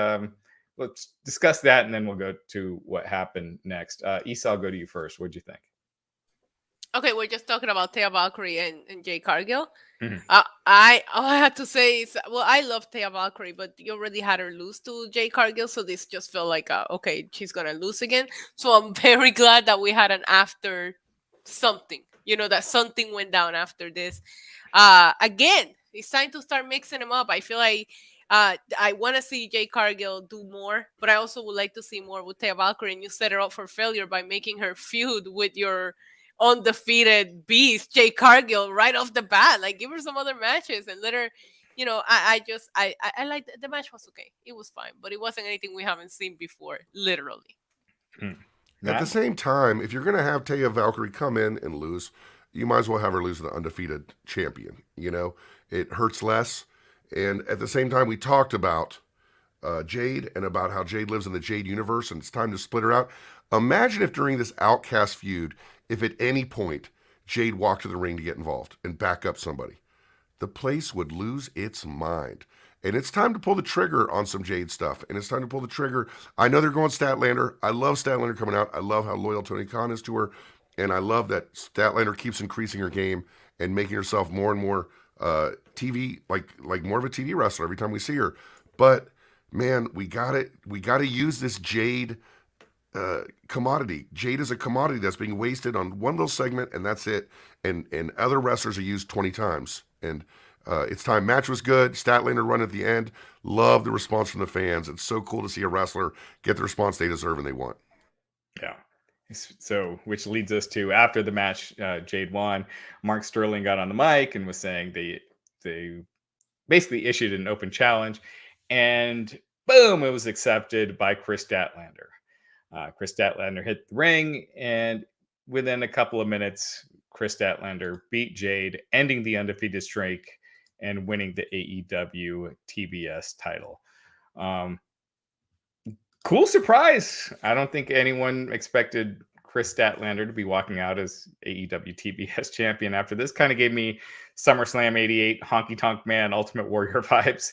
let's discuss that, and then we'll go to what happened next. Issa, I'll go to you first. What'd you think? Okay, we're just talking about Taya Valkyrie and Jade Cargill. Mhm. All I had to say is, well, I love Taya Valkyrie, but you already had her lose to Jade Cargill, so this just felt like, okay, she's gonna lose again. So I'm very glad that we had an after something, that something went down after this. Again, it's time to start mixing them up. I feel like I want to see Jade Cargill do more, but I also would like to see more with Taya Valkyrie, and you set her up for failure by making her feud with your undefeated beast, Jade Cargill, right off the bat. Like, give her some other matches and let her. I like the match was okay. It was fine, but it wasn't anything we haven't seen before, literally. At the same time, if you're going to have Taya Valkyrie come in and lose, you might as well have her lose to the undefeated champion. It hurts less. And at the same time, we talked about Jade and about how Jade lives in the Jade universe and it's time to split her out. Imagine if during this Outcast feud, if at any point Jade walked to the ring to get involved and back up somebody. The place would lose its mind. And it's time to pull the trigger on some Jade stuff. And it's time to pull the trigger. I know they're going Statlander. I love Statlander coming out. I love how loyal Tony Khan is to her. And I love that Statlander keeps increasing her game and making herself more and more TV, like more of a TV wrestler every time we see her. But man, we gotta use this Jade commodity. Jade is a commodity that's being wasted on one little segment, and that's it. And other wrestlers are used 20 times. And it's time. Match was good. Statlander run at the end. Love the response from the fans. It's so cool to see a wrestler get the response they deserve and they want. Yeah. So, which leads us to after the match, Jade won. Mark Sterling got on the mic and was saying they basically issued an open challenge, and boom, it was accepted by Chris Statlander. Chris Statlander hit the ring, and within a couple of minutes, Chris Statlander beat Jade, ending the undefeated streak and winning the AEW TBS title. Cool surprise. I don't think anyone expected Chris Statlander to be walking out as AEW TBS champion after this. Kind of gave me SummerSlam 88 Honky Tonk Man Ultimate Warrior vibes.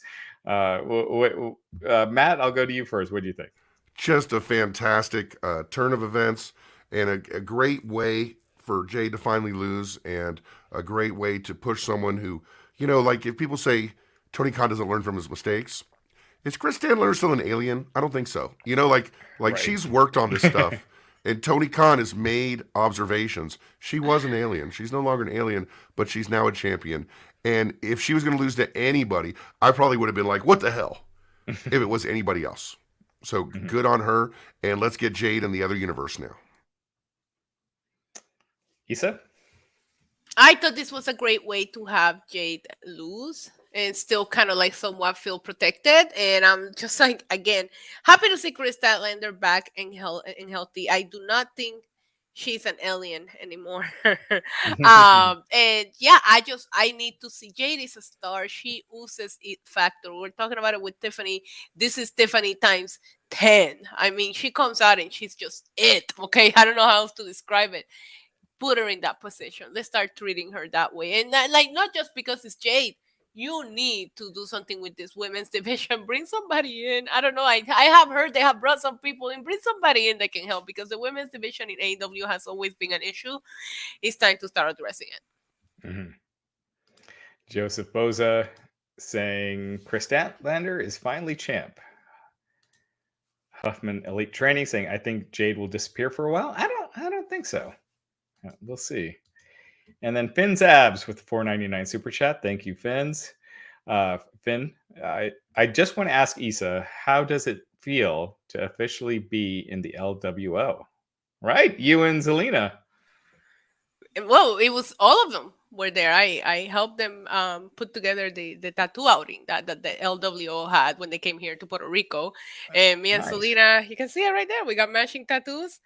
Matt, I'll go to you first. What do you think? Just a fantastic turn of events and a great way for Jade to finally lose, and a great way to push someone who, like if people say Tony Khan doesn't learn from his mistakes, is Chris Statlander still an alien? I don't think so. Right. She's worked on this stuff, and Tony Khan has made observations. She was an alien. She's no longer an alien, but she's now a champion. And if she was going to lose to anybody, I probably would have been like, what the hell, if it was anybody else. So good on her, and let's get Jade in the other universe now. Isa? I thought this was a great way to have Jade lose and still kind of like somewhat feel protected. And I'm just like, again, happy to see Chris Statlander back and healthy. I do not think she's an alien anymore. And yeah, I need to see Jade is a star. She oozes it factor. We're talking about it with Tiffany. This is Tiffany times 10. I mean, she comes out and she's just it. Okay. I don't know how else to describe it. Put her in that position. Let's start treating her that way. And not just because it's Jade. You need to do something with this women's division. Bring somebody in. I don't know. I have heard they have brought some people in. Bring somebody in that can help, because the women's division in AEW has always been an issue. It's time to start addressing it. Mm-hmm. Joseph Boza saying Chris Statlander is finally champ. Huffman Elite Training saying, I think Jade will disappear for a while. I don't think so. We'll see. And then Finn's Abs with the $4.99 super chat. Thank you, Finn's. Finn, I just want to ask Isa, how does it feel to officially be in the LWO? Right? You and Zelina. Well, it was all of them were there. I helped them put together the tattoo outing that the LWO had when they came here to Puerto Rico. And me and Zelina, you can see it right there. We got matching tattoos.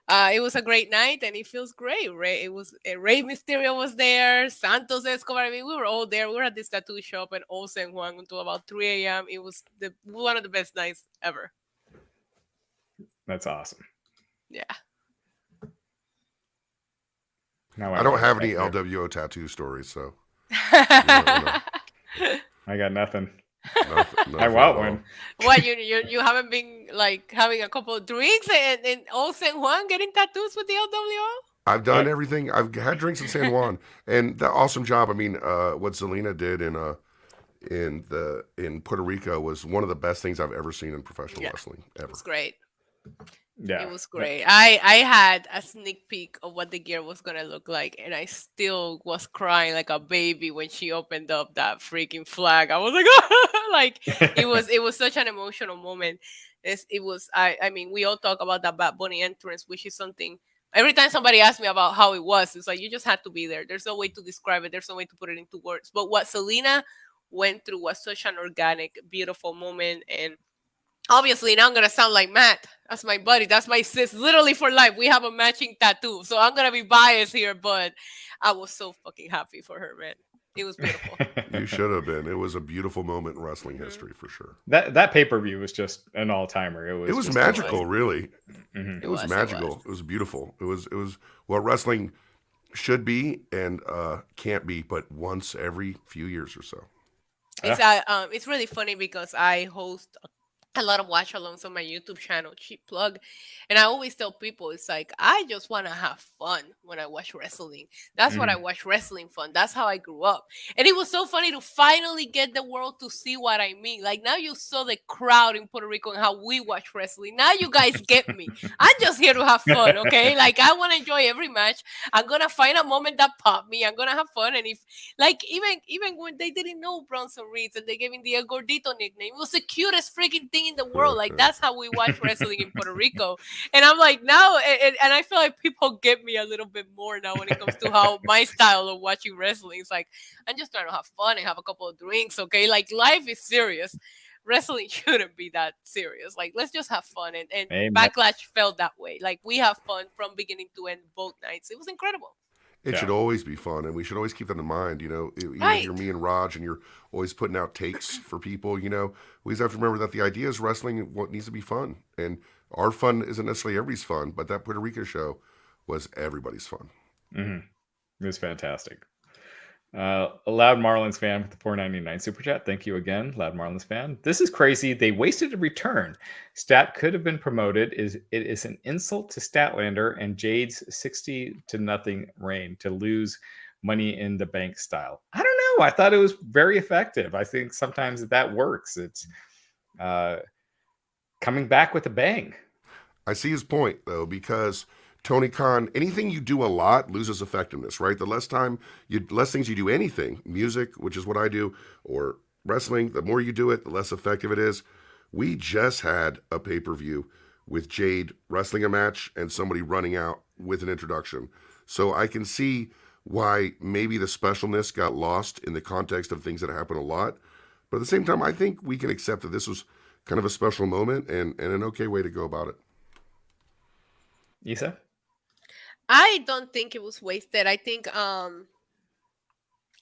It was a great night, and it feels great. Rey Mysterio was there, Santos Escobar. I mean, we were all there. We were at this tattoo shop and also in Juan until about 3 a.m. It was one of the best nights ever. That's awesome. Yeah. Now I don't have any LWO tattoo stories, so. I got nothing. Nothing I want one. What, you haven't been like having a couple of drinks and all San Juan getting tattoos with the LWO? I've done everything. I've had drinks in San Juan, and that awesome job. I mean, what Zelina did in Puerto Rico was one of the best things I've ever seen in professional wrestling ever. It's great. Yeah. It was great. I had a sneak peek of what the gear was gonna look like, and I still was crying like a baby when she opened up that freaking flag. I was like, like it was such an emotional moment. It was. I mean, we all talk about that Bad Bunny entrance, which is something. Every time somebody asks me about how it was, it's like you just had to be there. There's no way to describe it. There's no way to put it into words. But what Selena went through was such an organic, beautiful moment, and obviously now I'm gonna sound like Matt. That's my buddy. That's my sis. Literally for life. We have a matching tattoo. So I'm gonna be biased here, but I was so fucking happy for her, man. It was beautiful. You should have been. It was a beautiful moment in wrestling Mhm. history for sure. That pay-per-view was just an all-timer. It was just magical, really. Mhm. It was magical. It was beautiful. It was what wrestling should be and can't be, but once every few years or so. It's really funny because I host a lot of watch alongs on my YouTube channel, cheap plug. And I always tell people, it's like, I just want to have fun when I watch wrestling. That's what I Mhm. watch wrestling fun. That's how I grew up. And it was so funny to finally get the world to see what I mean. Like now you saw the crowd in Puerto Rico and how we watch wrestling. Now you guys get me. I'm just here to have fun, okay? Like I want to enjoy every match. I'm going to find a moment that popped me. I'm going to have fun. And if, like, even when they didn't know Bronson Reeds and they gave him the El Gordito nickname, it was the cutest freaking thing in the world. Like that's how we watch wrestling in Puerto Rico. And I'm like now, and I feel like people get me a little bit more now when it comes to how my style of watching wrestling. It's like I'm just trying to have fun and have a couple of drinks. Okay, like life is serious. Wrestling shouldn't be that serious. Like let's just have fun. And Amen. Backlash felt that way. Like we have fun from beginning to end both nights. It was incredible. It Yeah. should always be fun, and we should always keep that in mind. You know, even if Right. you're me and Raj, and you're always putting out takes for people. You know, we just have to remember that the idea is wrestling. What needs to be fun, and our fun isn't necessarily everybody's fun, but that Puerto Rico show was everybody's fun. Mhm. It was fantastic. A Loud Marlins fan with the $4.99 super chat. Thank you again, Loud Marlins fan. This is crazy. They wasted a return. Stat could have been promoted. It is an insult to Statlander and Jade's 60-0 reign to lose Money in the Bank style. I don't know. I thought it was very effective. I think sometimes that works. It's coming back with a bang. I see his point though, because Tony Khan, anything you do a lot loses effectiveness, right? The less things you do anything, music, which is what I do, or wrestling, the more you do it, the less effective it is. We just had a pay-per-view with Jade wrestling a match and somebody running out with an introduction. So I can see why maybe the specialness got lost in the context of things that happen a lot. But at the same time, I think we can accept that this was kind of a special moment and an okay way to go about it. Isa? I don't think it was wasted. I think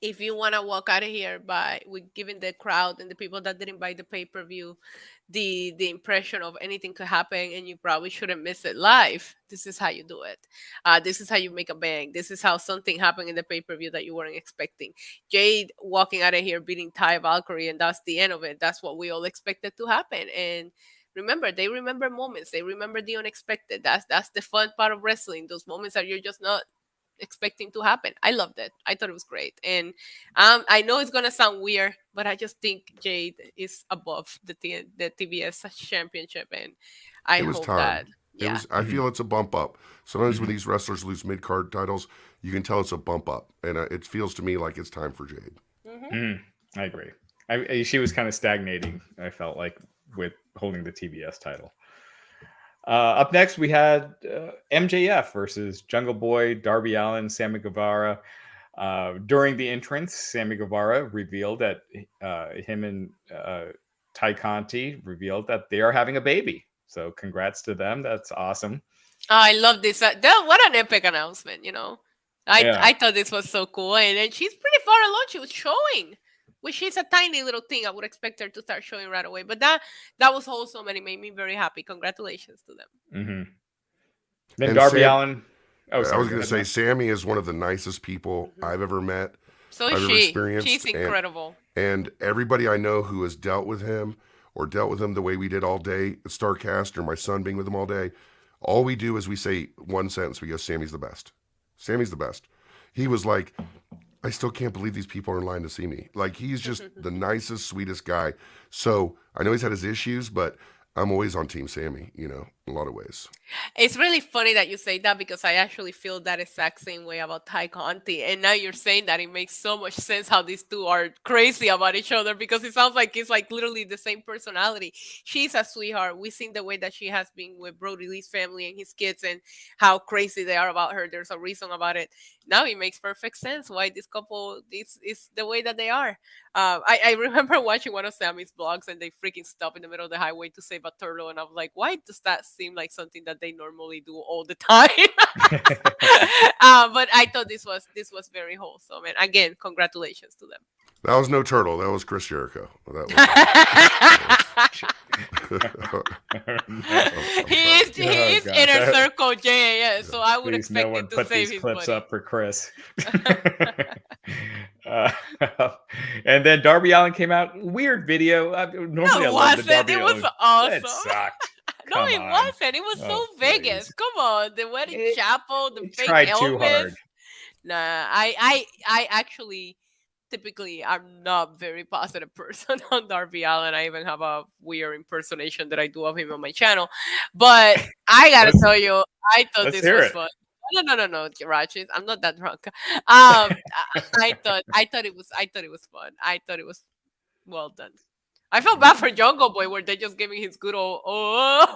if you want to walk out of here by with giving the crowd and the people that didn't buy the pay-per-view the impression of anything could happen and you probably shouldn't miss it live, this is how you do it. This is how you make a bang. This is how something happened in the pay-per-view that you weren't expecting. Jade walking out of here beating Ty Valkyrie, and that's the end of it. That's what we all expected to happen. And remember, they remember moments. They remember the unexpected. That's the fun part of wrestling. Those moments that you're just not expecting to happen. I loved it. I thought it was great. And I know it's gonna sound weird, but I just think Jade is above the TBS championship, and I It was hope time. that I Mhm. feel it's a bump up. Sometimes when Mhm. these wrestlers lose mid card titles, you can tell it's a bump up, and it feels to me like it's time for Jade. I agree. She was kind of stagnating, I felt like, with holding the TBS title. Up next, we had MJF versus Jungle Boy, Darby Allin, Sammy Guevara. During the entrance, Sammy Guevara revealed that him and Ty Conti revealed that they are having a baby. So congrats to them. That's awesome. I love this. What an epic announcement, you know. Yeah. I thought this was so cool. And she's pretty far along. She was showing, which is a tiny little thing. I would expect her to start showing right away. But that was wholesome and it made me very happy. Congratulations to them. Mm-hmm. Then And Darby Sam- Allin. Oh, sorry. I was going go to say, ahead, Sammy is one of the nicest people I've ever met. So I've is ever she. experienced, She's incredible. And everybody I know who has dealt with him or dealt with him the way we did all day at StarCast, or my son being with him all day, all we do is we say one sentence. We go, Sammy's the best. Sammy's the best. He was like, I still can't believe these people are in line to see me. Like, he's just the nicest, sweetest guy. So I know he's had his issues, but I'm always on Team Sammy, you know. in a lot of ways. It's really funny that you say that because I actually feel that exact same way about Ty Conti. And now you're saying that it makes so much sense how these two are crazy about each other because it sounds like it's like literally the same personality. She's a sweetheart. We've seen the way that she has been with Brody Lee's family and his kids and how crazy they are about her. There's a reason about it. Now it makes perfect sense why this couple is the way that they are. I remember watching one of Sammy's blogs and they freaking stop in the middle of the highway to save a turtle. And I'm like, why does that seem like something that they normally do all the time? But I thought this was very wholesome. And again, congratulations to them. That was no turtle. That was Chris Jericho. That was... he is inner circle JAS, so I would expect no him to save his clips money. up for Chris. And then Darby Allin came out. Weird video. Normally, I love the Darby It Allin. was awesome. It sucked. No, it wasn't. It was so Vegas. Come on, the wedding chapel, the fake tried Elvis. Too hard. Nah, I actually typically I'm not a very positive person on Darby Allin. I even have a weird impersonation that I do of him on my channel. But I gotta tell you, I thought this was fun. No, Raj, I'm not that drunk. I thought it was fun. I thought it was well done. I felt bad for Jungle Boy where they're just giving his good old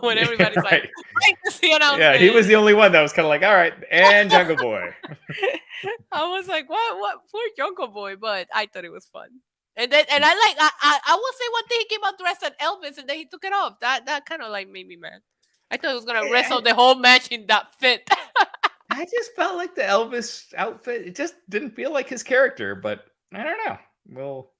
when everybody's like, right to see announcement. Yeah, he was the only one that was kind of like, all right, and Jungle Boy. I was like, what? Poor Jungle Boy, but I thought it was fun. And then, and I will say one thing, he came out dressed as Elvis and then he took it off. That kind of like made me mad. I thought he was gonna wrestle the whole match in that fit. I just felt like the Elvis outfit, it just didn't feel like his character, but I don't know. Well,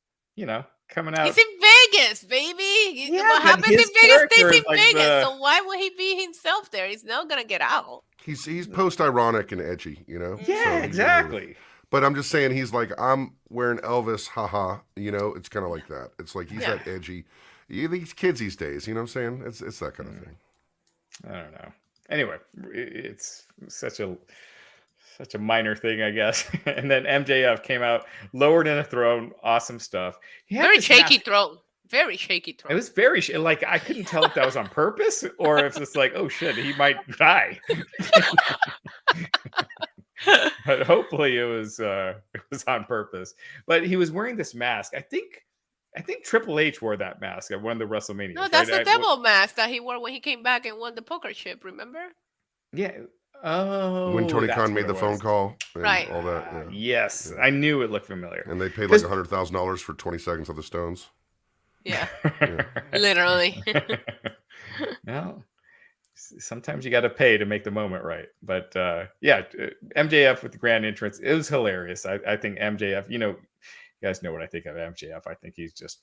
coming out. He's in Vegas, baby. Yeah, what happens in Vegas stays in like Vegas. So why would he be himself there? He's not gonna get out. He's post-ironic and edgy, Yeah, so exactly. But I'm just saying, he's like, I'm wearing Elvis, haha. It's kind of like that. It's like he's that edgy. These kids these days, you know what I'm saying? It's that kind of thing. I don't know. Anyway, it's such a minor thing, I guess. And then MJF came out, lowered in a throne, awesome stuff. Very shaky throne. Very shaky throne. It was very like I couldn't tell if that was on purpose or if it's like, oh shit, he might die. But hopefully it was on purpose. But he was wearing this mask. I think Triple H wore that mask at one of the WrestleManias. No, that's the devil mask that he wore when he came back and won the poker chip. Remember? Yeah. Oh, when Tony Khan made the phone call, and all that. Yeah. Yes, I knew it looked familiar. And they paid like $100,000 for 20 seconds of the Stones. Yeah. Literally. Well, sometimes you got to pay to make the moment right. But MJF with the grand entrance, it was hilarious. I think MJF, you guys know what I think of MJF. I think he's just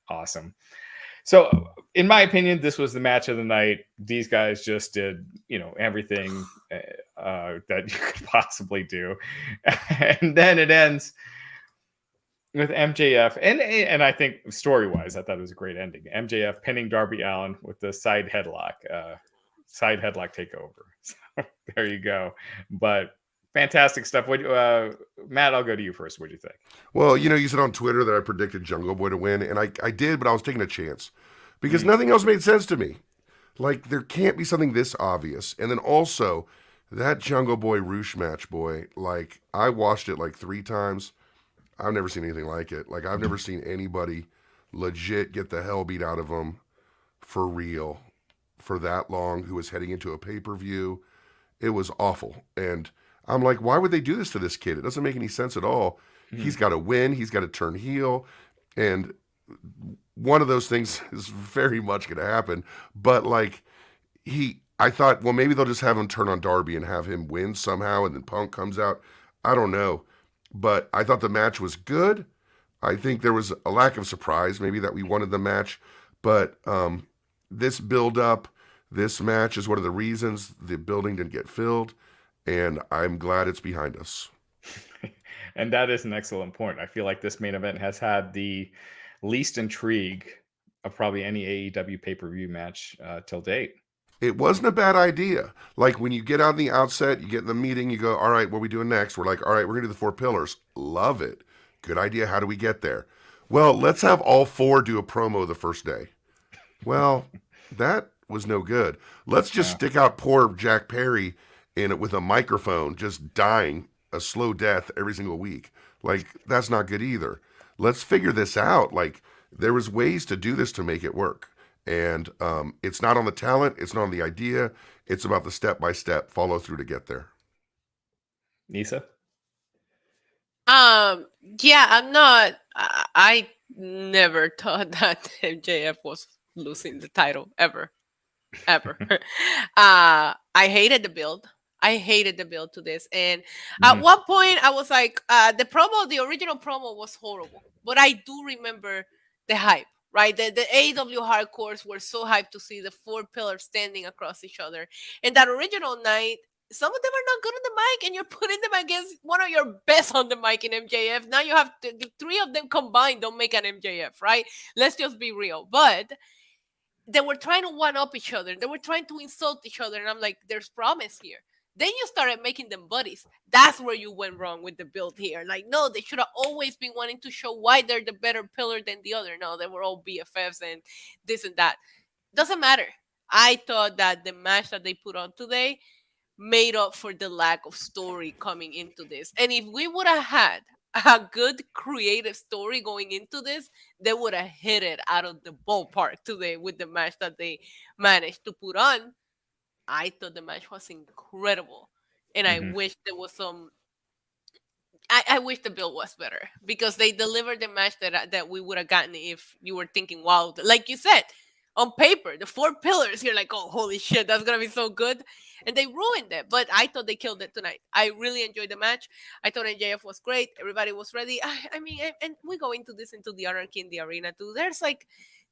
awesome. So, in my opinion, this was the match of the night. These guys just did, everything that you could possibly do. And then it ends with MJF. And I think story-wise, I thought it was a great ending. MJF pinning Darby Allin with the side headlock takeover. So, there you go. But fantastic stuff. Matt, I'll go to you first. What do you think? Well, you said on Twitter that I predicted Jungle Boy to win, and I did, but I was taking a chance because nothing else made sense to me. Like, there can't be something this obvious. And then also, that Jungle Boy Roosh match, boy, like, I watched it like 3 times. I've never seen anything like it. Like, I've never seen anybody legit get the hell beat out of them for real for that long who was heading into a pay-per-view. It was awful. And I'm like, why would they do this to this kid? It doesn't make any sense at all. He's got to win. He's got to turn heel. And one of those things is very much going to happen. But like, I thought, well, maybe they'll just have him turn on Darby and have him win somehow. And then Punk comes out. I don't know. But I thought the match was good. I think there was a lack of surprise, maybe that we wanted the match. But this build-up, this match is one of the reasons the building didn't get filled. And I'm glad it's behind us. And that is an excellent point. I feel like this main event has had the least intrigue of probably any AEW pay-per-view match till date. It wasn't a bad idea. Like, when you get out in the outset, you get in the meeting, you go, all right, what are we doing next? We're like, all right, we're going to do the 4 pillars. Love it. Good idea. How do we get there? Well, let's have all 4 do a promo the first day. Well, that was no good. Let's just stick out poor Jack Perry in it with a microphone, just dying a slow death every single week. Like, that's not good either. Let's figure this out. Like, there was ways to do this to make it work. And it's not on the talent, it's not on the idea, it's about the step-by-step follow through to get there. Nisa? Yeah, I'm not. I never thought that MJF was losing the title ever. I hated the build. I hated the build to this. And at one point, I was like, the original promo was horrible. But I do remember the hype, right? The AEW hardcores were so hyped to see the 4 pillars standing across each other. And that original night, some of them are not good on the mic, and you're putting them against one of your best on the mic in MJF. Now you have 3 of them combined don't make an MJF, right? Let's just be real. But they were trying to one-up each other. They were trying to insult each other. And I'm like, there's promise here. Then you started making them buddies. That's where you went wrong with the build here. Like, no, they should have always been wanting to show why they're the better pillar than the other. No, they were all BFFs and this and that. Doesn't matter. I thought that the match that they put on today made up for the lack of story coming into this. And if we would have had a good creative story going into this, they would have hit it out of the ballpark today with the match that they managed to put on. I thought the match was incredible. And I wish there was some... I wish the build was better, because they delivered the match that we would have gotten if you were thinking, wow, like you said, on paper, the 4 pillars, you're like, oh, holy shit, that's going to be so good. And they ruined it. But I thought they killed it tonight. I really enjoyed the match. I thought NJF was great. Everybody was ready. I mean, and we go into the Anarchy in the Arena too. There's like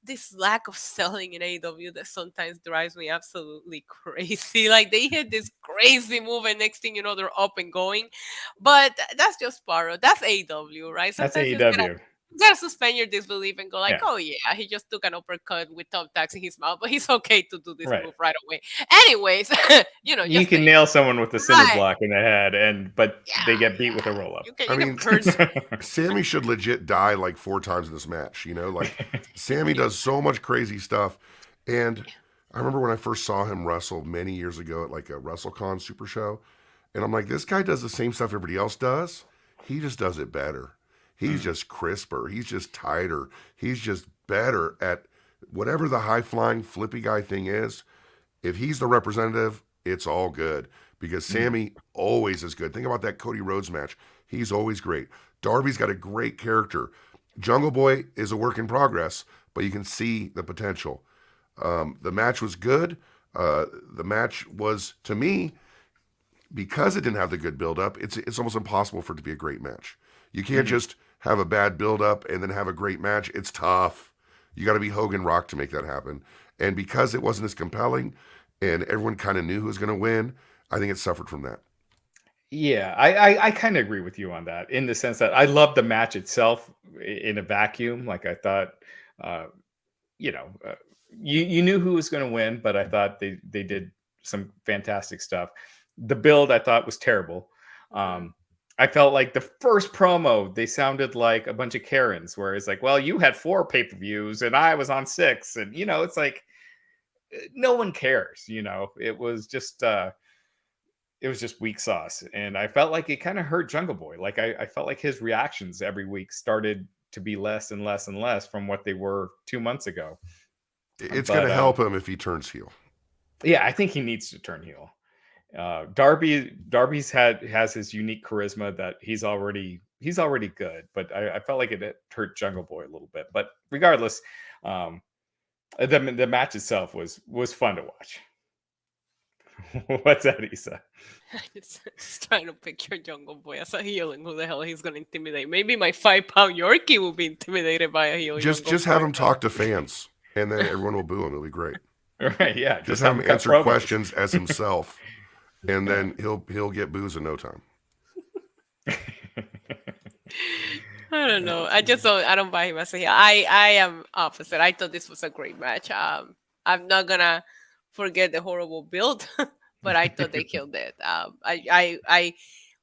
this lack of selling in AEW that sometimes drives me absolutely crazy. Like, they hit this crazy move, and next thing you know, they're up and going. But that's just part of... That's AEW, right? Sometimes that's AEW. You gotta suspend your disbelief and go like, oh yeah, he just took an uppercut with thumbtacks in his mouth, but he's okay to do this move right away. Anyways, you can nail someone with a cinder block in the head, but they get beat with a roll up. I mean, Sammy should legit die like 4 times in this match. Like Sammy does so much crazy stuff. And I remember when I first saw him wrestle many years ago at like a WrestleCon Super Show, and I'm like, this guy does the same stuff everybody else does. He just does it better. He's just crisper. He's just tighter. He's just better at whatever the high-flying, flippy guy thing is. If he's the representative, it's all good, because Sammy always is good. Think about that Cody Rhodes match. He's always great. Darby's got a great character. Jungle Boy is a work in progress, but you can see the potential. The match was good. The match was, to me, because it didn't have the good build-up, it's almost impossible for it to be a great match. You can't just have a bad build-up and then have a great match. It's tough. You got to be Hogan Rock to make that happen. And because it wasn't as compelling and everyone kind of knew who was going to win, I think it suffered from that. Yeah, I kind of agree with you on that, in the sense that I love the match itself in a vacuum. Like, I thought, you knew who was going to win, but I thought they did some fantastic stuff. The build, I thought, was terrible. I felt like the first promo, they sounded like a bunch of Karens, where it's like, well, you had 4 pay-per-views and I was on 6. And, it's like, no one cares. It was just weak sauce. And I felt like it kind of hurt Jungle Boy. Like, I felt like his reactions every week started to be less and less and less from what they were 2 months ago. It's going to help him if he turns heel. Yeah, I think he needs to turn heel. Darby's has his unique charisma that he's already good, but I felt like it hurt Jungle Boy a little bit. But regardless, the match itself was fun to watch. What's that, Isa? Just trying to picture Jungle Boy as a heel, and who the hell he's going to intimidate. Maybe my 5-pound Yorkie will be intimidated by a heel. Just have him talk to fans, and then everyone will boo him. It'll be great. Right? Yeah. Just have him answer questions as himself. And then he'll get booze in no time. I don't know. I don't buy him as a heel. I am opposite. I thought this was a great match. I'm not gonna forget the horrible build, but I thought they killed it. I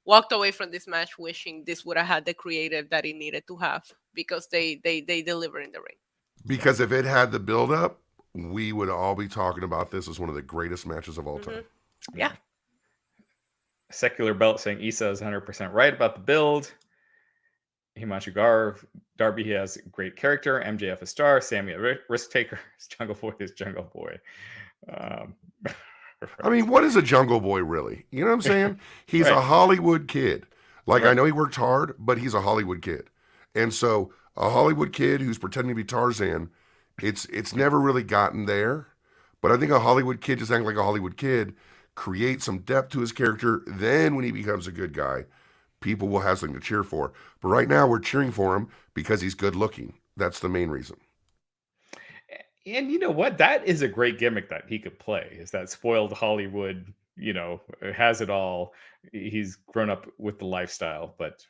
walked away from this match wishing this would have had the creative that it needed to have, because they deliver in the ring. Because if it had the build up, we would all be talking about this as one of the greatest matches of all time. Yeah. Secular Belt saying Issa is 100% right about the build. Himanshu Garv, Darby, he has great character. MJF a star. Sammy a risk taker. Jungle Boy is Jungle Boy. I mean, what is a Jungle Boy really? You know what I'm saying? He's Right. a Hollywood kid. Like, I Right. know he worked hard, but he's a Hollywood kid. And so a Hollywood kid who's pretending to be Tarzan, it's never really gotten there. But I think a Hollywood kid just acting like a Hollywood kid creates some depth to his character. Then when he becomes a good guy, people will have something to cheer for. But right now we're cheering for him because he's good looking. That's the main reason. And you know what? That is a great gimmick that he could play. Is that spoiled Hollywood? Has it all. He's grown up with the lifestyle, but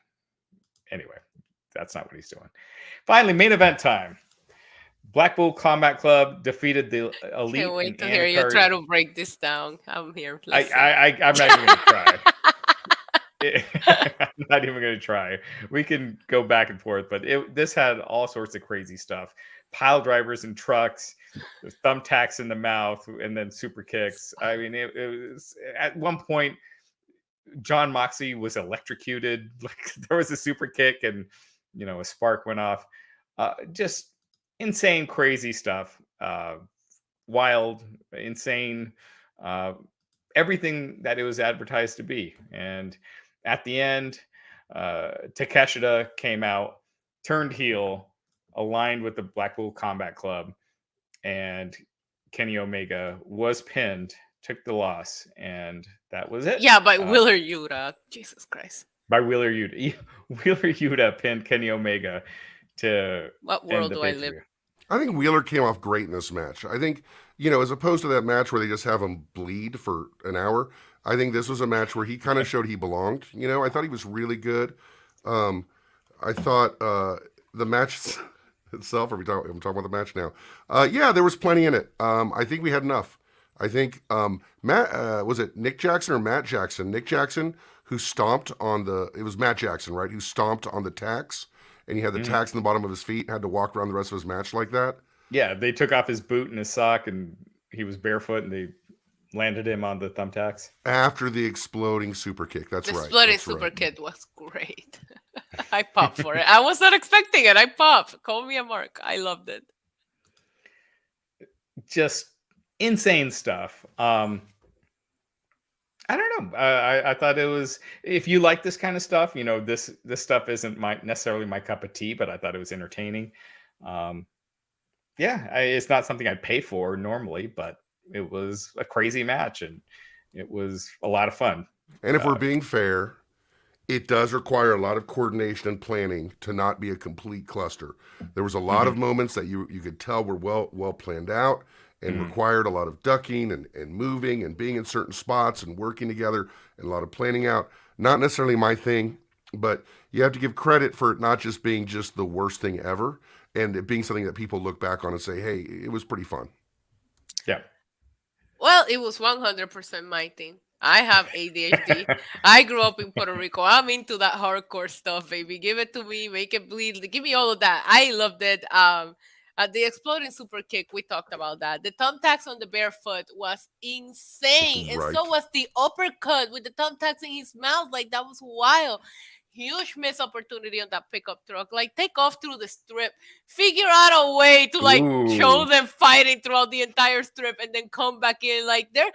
anyway, that's not what he's doing. Finally, main event time. Blackpool Combat Club defeated the Elite. Can't wait and to hear you Anacard. try to break this down. I'm here. I'm not even going to try. I'm not even going to try. We can go back and forth, but this had all sorts of crazy stuff. Pile drivers and trucks, thumbtacks in the mouth, and then super kicks. I mean, it was at one point, John Moxley was electrocuted. Like there was a super kick, and a spark went off. Just insane, crazy stuff. Wild, insane. Everything that it was advertised to be. And at the end, Takeshita came out, turned heel, aligned with the Blackpool Combat Club, and Kenny Omega was pinned, took the loss, and that was it. Yeah, by Wheeler Yuta. Jesus Christ. By Wheeler Yuta. Wheeler Yuta pinned Kenny Omega to What end world the do I pay-per-view. live? I think Wheeler came off great in this match. I think, as opposed to that match where they just have him bleed for an hour, I think this was a match where he kind of showed he belonged. I thought he was really good. I thought the match itself, I'm talking about the match now. Yeah, there was plenty in it. I think we had enough. I think Matt, was it Nick Jackson or Matt Jackson? Nick Jackson, who stomped on it was Matt Jackson, right? Who stomped on the tacks, and he had the tacks in the bottom of his feet and had to walk around the rest of his match like that. Yeah, they took off his boot and his sock, and he was barefoot, and they landed him on the thumbtacks. After the exploding super kick. That's The right. exploding That's super right. kick was great. I popped for it. I was not expecting it. I popped. Call me a mark. I loved it. Just insane stuff. I don't know. I thought it was. If you like this kind of stuff, this stuff isn't necessarily my cup of tea, but I thought it was entertaining. It's not something I'd pay for normally, but it was a crazy match, and it was a lot of fun. And if we're being fair, it does require a lot of coordination and planning to not be a complete cluster. There was a lot of moments that you could tell were well planned out and required a lot of ducking and moving and being in certain spots and working together and a lot of planning out. Not necessarily my thing, but you have to give credit for it not just being just the worst thing ever and it being something that people look back on and say, hey, it was pretty fun. Yeah. Well, it was 100% my thing. I have ADHD. I grew up in Puerto Rico. I'm into that hardcore stuff, baby. Give it to me. Make it bleed. Give me all of that. I loved it. The exploding super kick, we talked about that. The thumbtacks on the barefoot was insane. And Right. so was the uppercut with the thumbtacks in his mouth. Like, that was wild. Huge missed opportunity on that pickup truck. Like, take off through the strip. Figure out a way to show them fighting throughout the entire strip and then come back in. Like, they're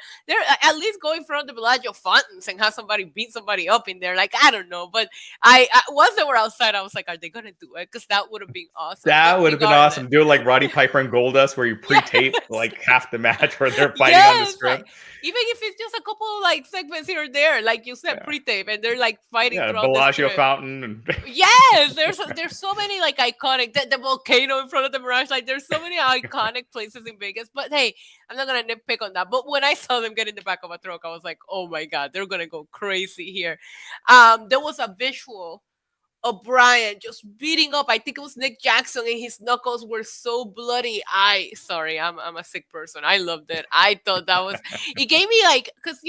at least go in front of the Bellagio fountains and have somebody beat somebody up in there. Like, I don't know. But I once they were outside, I was like, are they gonna do it? Because that would have been awesome. That would have been awesome. Do it like Roddy Piper and Goldust, where you pre-tape like half the match where they're fighting on the strip. Like, even if it's just a couple of like segments here or there, like you said, pre-tape, and they're like fighting throughout Bellagio the strip. Fountain. And Yes, there's so many like iconic the volcano in front of the Mirage. Like there's so many iconic places in Vegas. But hey, I'm not gonna nitpick on that. But when I saw them get in the back of a truck, I was like, oh my god, they're gonna go crazy here. There was a visual of Brian just beating up. I think it was Nick Jackson, and his knuckles were so bloody. I'm a sick person. I loved it. I thought that was. It gave me like because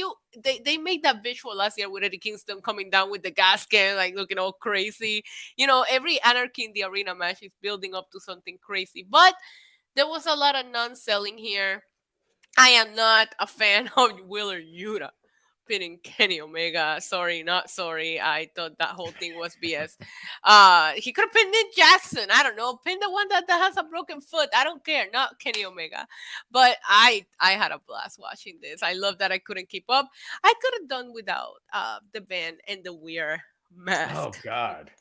they made that visual last year with Eddie Kingston coming down with the gas can, like looking all crazy. Every Anarchy in the Arena match is building up to something crazy, but There was a lot of non-selling here. I am not a fan of Wheeler Yuta pinning Kenny Omega. Sorry, not sorry. I thought that whole thing was BS. He could have pinned Nick Jackson. I don't know. Pin the one that has a broken foot. I don't care. Not Kenny Omega. But I had a blast watching this. I love that I couldn't keep up. I could have done without the band and the weird mask. Oh God.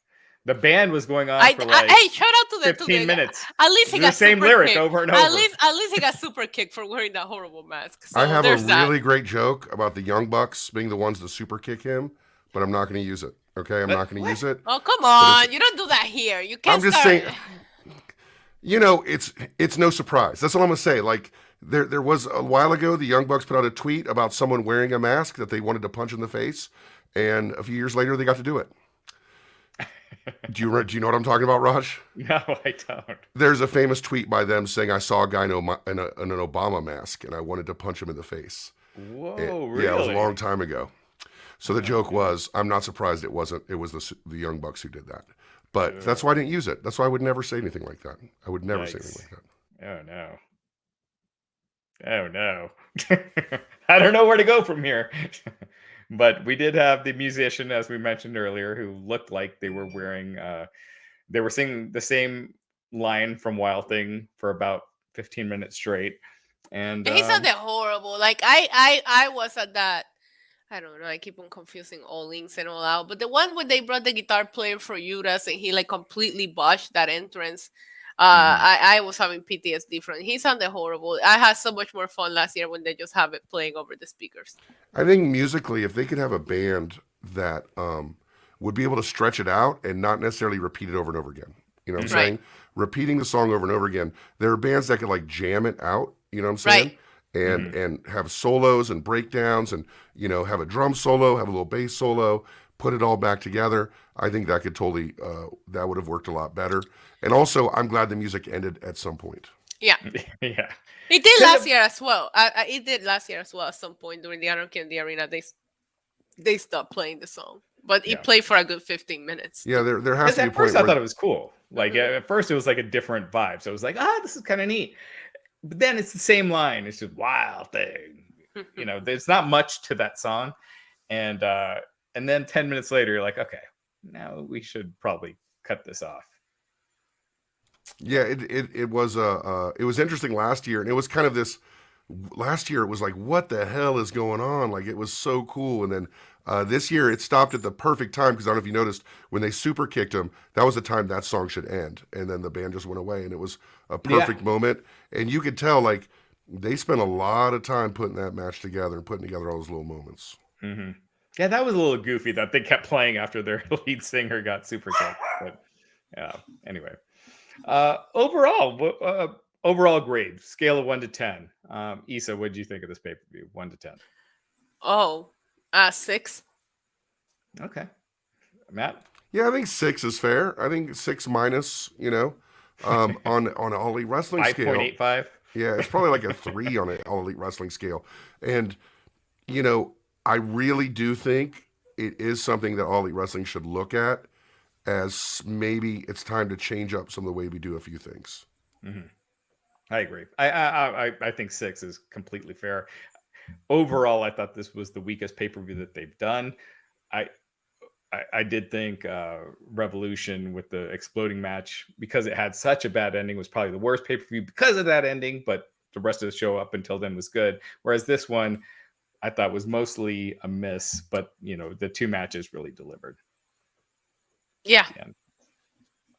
The band was going on for like hey, shout out to the 15 minutes. At least he got the same super lyric kick. over and over. At least he got super kick for wearing that horrible mask. So I have a there's that. really great joke about the Young Bucks being the ones to super kick him, but I'm not going to use it. Okay, I'm not going to use it. Oh, come on. You don't do that here. You can't I'm just saying, you know, it's no surprise. That's all I'm going to say. Like, there was a while ago, the Young Bucks put out a tweet about someone wearing a mask that they wanted to punch in the face, and a few years later, they got to do it. Do you know what I'm talking about, Raj? No, I don't. There's a famous tweet by them saying, I saw a guy in an Obama mask, and I wanted to punch him in the face. Whoa, really? Yeah, it was a long time ago. So the joke was, I'm not surprised it was the Young Bucks who did that. But that's why I didn't use it. That's why I would never say anything like that. I would never say anything like that. Oh, no. I don't know where to go from here. But we did have the musician, as we mentioned earlier, who looked like they were wearing, they were singing the same line from Wild Thing for about 15 minutes straight. And he sounded horrible. Like, I was at that. I don't know. I keep on confusing All Links and All Out. But the one where they brought the guitar player for Judas and he like completely botched that entrance. I was having PTSD from it. He sounded horrible. I had so much more fun last year when they just have it playing over the speakers. I think musically, if they could have a band that would be able to stretch it out and not necessarily repeat it over and over again. You know what I'm saying? Repeating the song over and over again. There are bands that could like jam it out. You know what I'm saying? Right. And have solos and breakdowns and, you know, have a drum solo, have a little bass solo, put it all back together. I think that could totally, that would have worked a lot better. And also, I'm glad the music ended at some point. Yeah. Yeah. It did last year as well. It did last year as well at some point during the Anarchy in the Arena. They stopped playing the song. But it played for a good 15 minutes. Yeah, there has to be a point. At first, I thought it was cool. Like, at first, it was like a different vibe. So it was like, this is kind of neat. But then it's the same line. It's just Wild Thing. You know, there's not much to that song. And then 10 minutes later, you're like, okay, now we should probably cut this off. Yeah, it was interesting last year, and it was kind of this. Last year, it was like, what the hell is going on? Like, it was so cool, and then this year, it stopped at the perfect time because I don't know if you noticed when they super kicked him, that was the time that song should end, and then the band just went away, and it was a perfect moment, and you could tell like they spent a lot of time putting that match together and putting together all those little moments. Mm-hmm. Yeah, that was a little goofy that they kept playing after their lead singer got super kicked. But yeah, anyway. Overall grade, scale of 1 to 10. Issa, what did you think of this pay-per-view? 1 to 10. Oh, 6. Okay. Matt? Yeah, I think 6 is fair. I think 6 minus, you know, on an All Elite Wrestling scale. 5.85? Yeah, it's probably like a 3 on an All Elite Wrestling scale. And, you know, I really do think it is something that All Elite Wrestling should look at as maybe it's time to change up some of the way we do a few things. Mm-hmm. I agree. I think 6 is completely fair. Overall, I thought this was the weakest pay-per-view that they've done. I did think Revolution with the exploding match, because it had such a bad ending, was probably the worst pay-per-view because of that ending, but the rest of the show up until then was good. Whereas this one, I thought was mostly a miss, but, you know, the 2 matches really delivered. Yeah.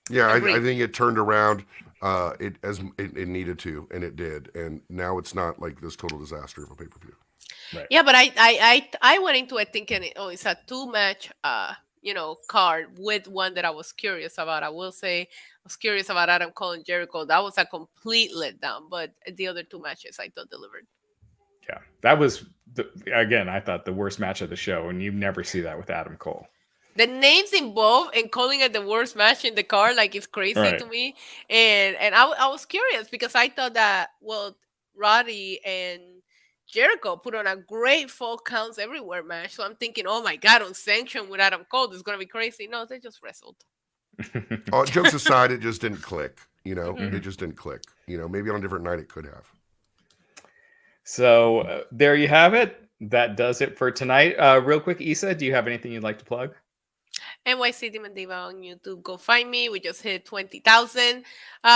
Yeah, I think it turned around it needed to, and it did. And now it's not like this total disaster of a pay-per-view. Right. Yeah, but I went into it thinking, it's a 2-match card with one that I was curious about. I will say I was curious about Adam Cole and Jericho. That was a complete letdown, but the other 2 matches I thought delivered. Yeah, that was, again, I thought the worst match of the show, and you never see that with Adam Cole. The names involved and calling it the worst match in the card, like, it's crazy to me. And I was curious because I thought that, Roddy and Jericho put on a great Fall Counts Everywhere match. So I'm thinking, oh my God, on Sanction with Adam Cole, this is going to be crazy. No, they just wrestled. Jokes aside, it just didn't click. You know, it just didn't click. You know, maybe on a different night it could have. So there you have it. That does it for tonight. Real quick, Issa, do you have anything you'd like to plug? NYC Demon Diva on YouTube. Go find me. We just hit 20,000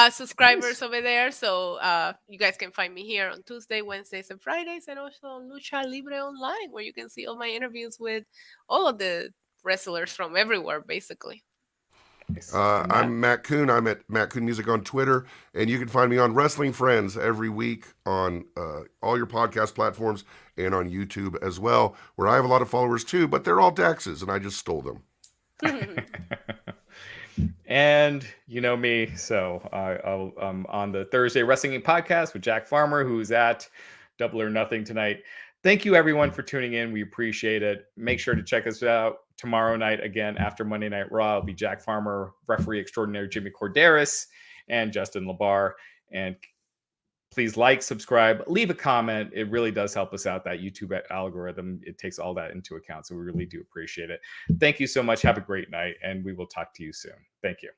subscribers over there. So you guys can find me here on Tuesday, Wednesdays, and Fridays, and also on Lucha Libre Online, where you can see all my interviews with all of the wrestlers from everywhere, basically. I'm Matt Koon. I'm at Matt Koon Music on Twitter, and you can find me on Wrestling Friends every week on all your podcast platforms and on YouTube as well, where I have a lot of followers too, but they're all Daxes, and I just stole them. And you know me, so I'm on the Thursday Wrestling Podcast with Jack Farmer, who's at Double or Nothing tonight. Thank you, everyone, for tuning in. We appreciate it. Make sure to check us out tomorrow night again after Monday Night Raw. It'll be Jack Farmer, referee extraordinary Jimmy Corderas, and Justin LaBar. And please like, subscribe, leave a comment. It really does help us out. That YouTube algorithm, it takes all that into account. So we really do appreciate it. Thank you so much. Have a great night, and we will talk to you soon. Thank you.